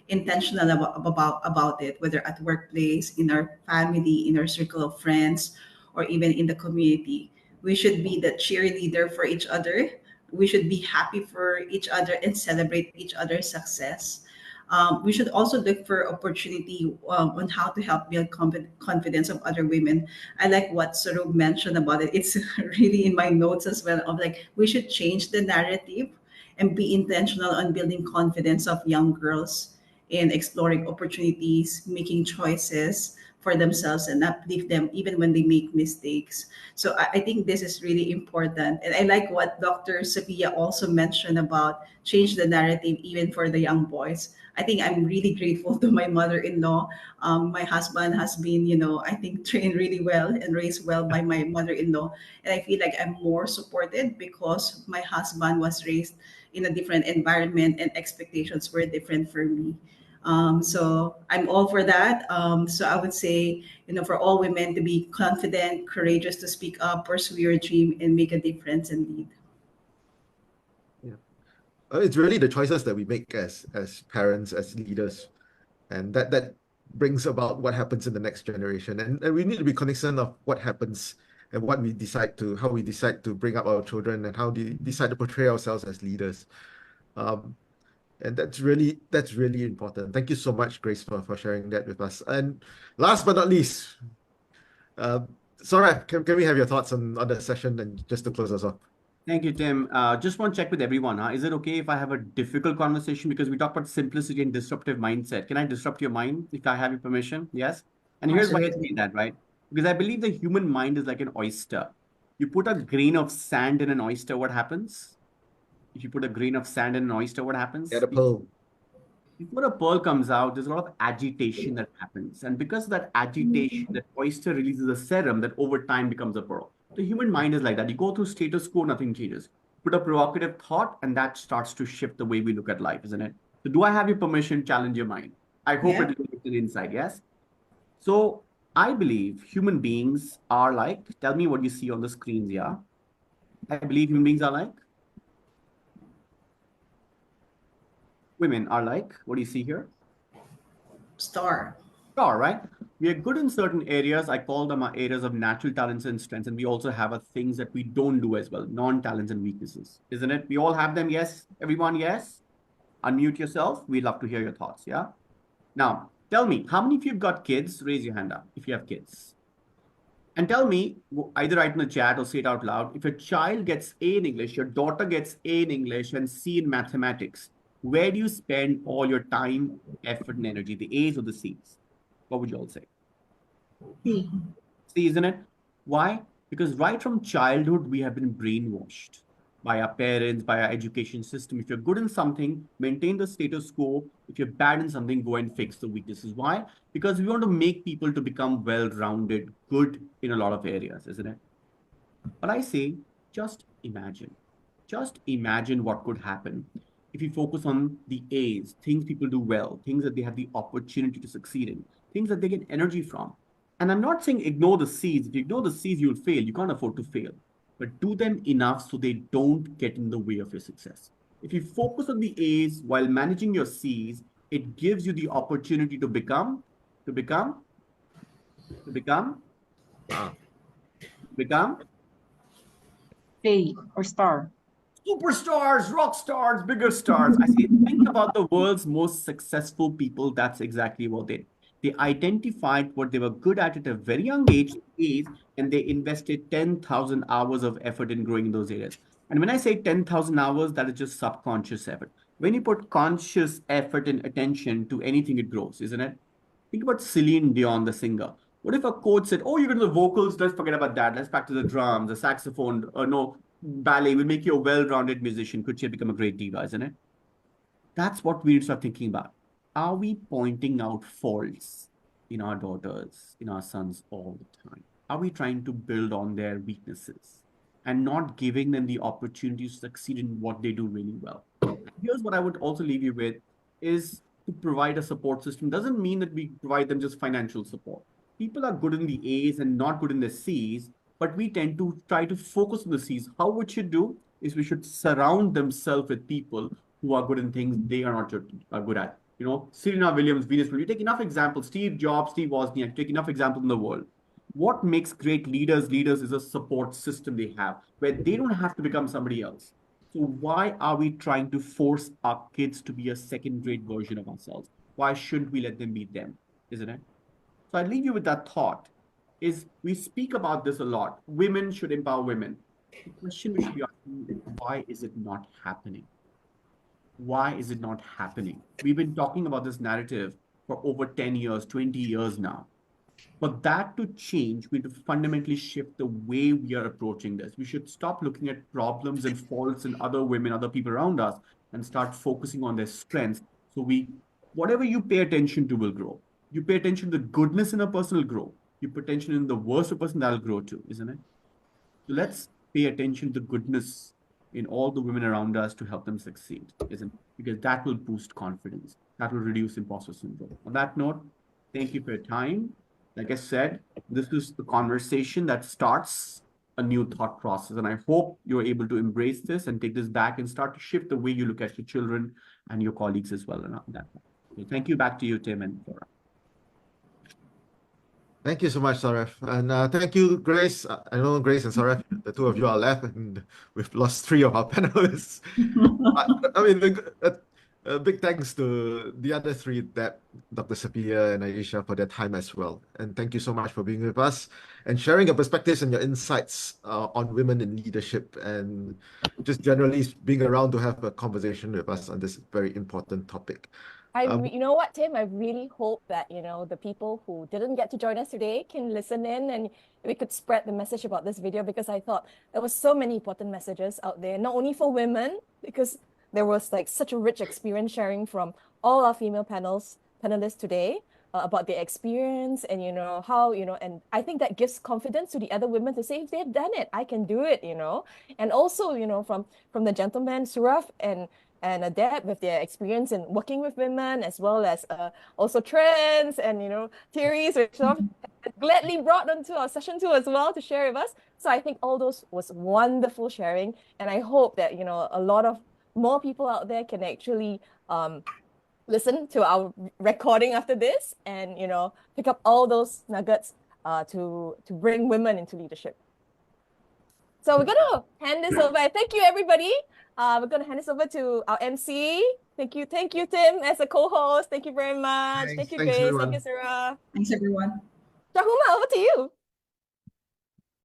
intentional about it, whether at workplace, in our family, in our circle of friends, or even in the community. We should be the cheerleader for each other. We should be happy for each other and celebrate each other's success. We should also look for opportunity on how to help build confidence of other women. I like what Saurav mentioned about it. It's really in my notes as well of like we should change the narrative and be intentional on building confidence of young girls in exploring opportunities, making choices for themselves and uplift them even when they make mistakes. So I think this is really important. And I like what Dr. Safeeya also mentioned about change the narrative even for the young boys. I think I'm really grateful to my mother-in-law. My husband has been, I think trained really well and raised well by my mother-in-law. And I feel like I'm more supported because my husband was raised in a different environment and expectations were different for me. So I'm all for that. So I would say, for all women to be confident, courageous to speak up, pursue your dream, and make a difference and lead. It's really the choices that we make as parents, as leaders, and that brings about what happens in the next generation. And we need to be cognizant of what happens and how we decide to bring up our children and how we decide to portray ourselves as leaders. And that's really important. Thank you so much, Grace, for sharing that with us. And last but not least, Saurav, can we have your thoughts on the session and just to close us off? Thank you, Tim. Just want to check with everyone. Is it okay if I have a difficult conversation? Because we talk about simplicity and disruptive mindset. Can I disrupt your mind if I have your permission? Yes. And here's why I say that, right? Because I believe the human mind is like an oyster. You put a grain of sand in an oyster, what happens? If you put a grain of sand in an oyster, what happens? Get a pearl. Before a pearl comes out, there's a lot of agitation that happens. And because of that agitation, that oyster releases a serum that over time becomes a pearl. The human mind is like that. You go through status quo, nothing changes. Put a provocative thought, and that starts to shift the way we look at life, isn't it? So do I have your permission? Challenge your mind. I hope it is an insight, yes? So I believe human beings are like, tell me what you see on the screens, yeah? I believe human beings are like, women are like, what do you see here? Star, right? We are good in certain areas. I call them our areas of natural talents and strengths. And we also have things that we don't do as well, non-talents and weaknesses, isn't it? We all have them, yes? Everyone, yes? Unmute yourself. We'd love to hear your thoughts, yeah? Now, tell me, how many of you have got kids? Raise your hand up if you have kids. And tell me, either write in the chat or say it out loud, if your child gets A in English, your daughter gets A in English and C in mathematics, where do you spend all your time, effort, and energy? The A's or the C's? What would you all say? C, isn't it? Why? Because right from childhood, we have been brainwashed by our parents, by our education system. If you're good in something, maintain the status quo. If you're bad in something, go and fix the weaknesses. Why? Because we want to make people to become well-rounded, good in a lot of areas, isn't it? But I say, just imagine. Just imagine what could happen if you focus on the A's, things people do well, things that they have the opportunity to succeed in, things that they get energy from. And I'm not saying ignore the C's. If you ignore the C's, you'll fail. You can't afford to fail. But do them enough so they don't get in the way of your success. If you focus on the A's while managing your C's, it gives you the opportunity to become A or star. Superstars, rock stars, bigger stars. I say, think about the world's most successful people. That's exactly what they did. They identified what they were good at a very young age, and they invested 10,000 hours of effort in growing in those areas. And when I say 10,000 hours, that is just subconscious effort. When you put conscious effort and attention to anything, it grows, isn't it? Think about Celine Dion, the singer. What if a coach said, oh, you're going to the vocals, let's forget about that. Let's back to the drums, the saxophone, no, ballet will make you a well-rounded musician. Could she become a great diva, isn't it? That's what we need to start thinking about. Are we pointing out faults in our daughters, in our sons all the time? Are we trying to build on their weaknesses and not giving them the opportunity to succeed in what they do really well? Here's what I would also leave you with is to provide a support system. Doesn't mean that we provide them just financial support. People are good in the A's and not good in the C's, but we tend to try to focus on the C's. How we should do is we should surround themselves with people who are good in things they are not good at. You know, Serena Williams, Venus Williams, you take enough examples, Steve Jobs, Steve Wozniak, take enough examples in the world. What makes great leaders leaders is a support system they have where they don't have to become somebody else. So why are we trying to force our kids to be a second-rate version of ourselves? Why shouldn't we let them be them, isn't it? So I leave you with that thought, is we speak about this a lot. Women should empower women. The question we should be asking, why is it not happening? Why is it not happening? We've been talking about this narrative for over 10 years, 20 years now. But that to change, we need to fundamentally shift the way we are approaching this. We should stop looking at problems and faults in other women, other people around us, and start focusing on their strengths. So whatever you pay attention to will grow. You pay attention to the goodness in a person will grow. You pay attention in the worst of a person, that'll grow too, isn't it? So let's pay attention to the goodness in all the women around us to help them succeed, isn't it? Because that will boost confidence. That will reduce imposter syndrome. On that note, thank you for your time. Like I said, this is the conversation that starts a new thought process. And I hope you're able to embrace this and take this back and start to shift the way you look at your children and your colleagues as well. And that. So thank you. Back to you, Tim and Flora. Thank you so much, Saurav. And thank you, Grace. I know Grace and Saurav, the two of you are left, and we've lost 3 of our panelists. I mean, a big thanks to the other 3, that Dr. Safeeya and Aisha, for their time as well. And thank you so much for being with us and sharing your perspectives and your insights on women in leadership, and just generally being around to have a conversation with us on this very important topic. You know what, Tim? I really hope that, you know, the people who didn't get to join us today can listen in and we could spread the message about this video, because I thought there was so many important messages out there, not only for women, because there was like such a rich experience sharing from all our female panelists today about their experience and, you know, how, you know, and I think that gives confidence to the other women to say, if they've done it, I can do it, you know. And also, you know, from the gentlemen, Saurav and Deb, with their experience in working with women, as well as also trends and, you know, theories, which Saurav gladly brought onto our session too as well to share with us. So I think all those was wonderful sharing. And I hope that, you know, a lot of more people out there can actually listen to our recording after this and, you know, pick up all those nuggets to bring women into leadership. So we're going to hand this over. Thank you, everybody. We're going to hand this over to our MC. Thank you, Tim, as a co-host. Thank you very much. Thank you, Grace. Everyone. Thank you, Sarah. Thanks, everyone. Rahuma, over to you.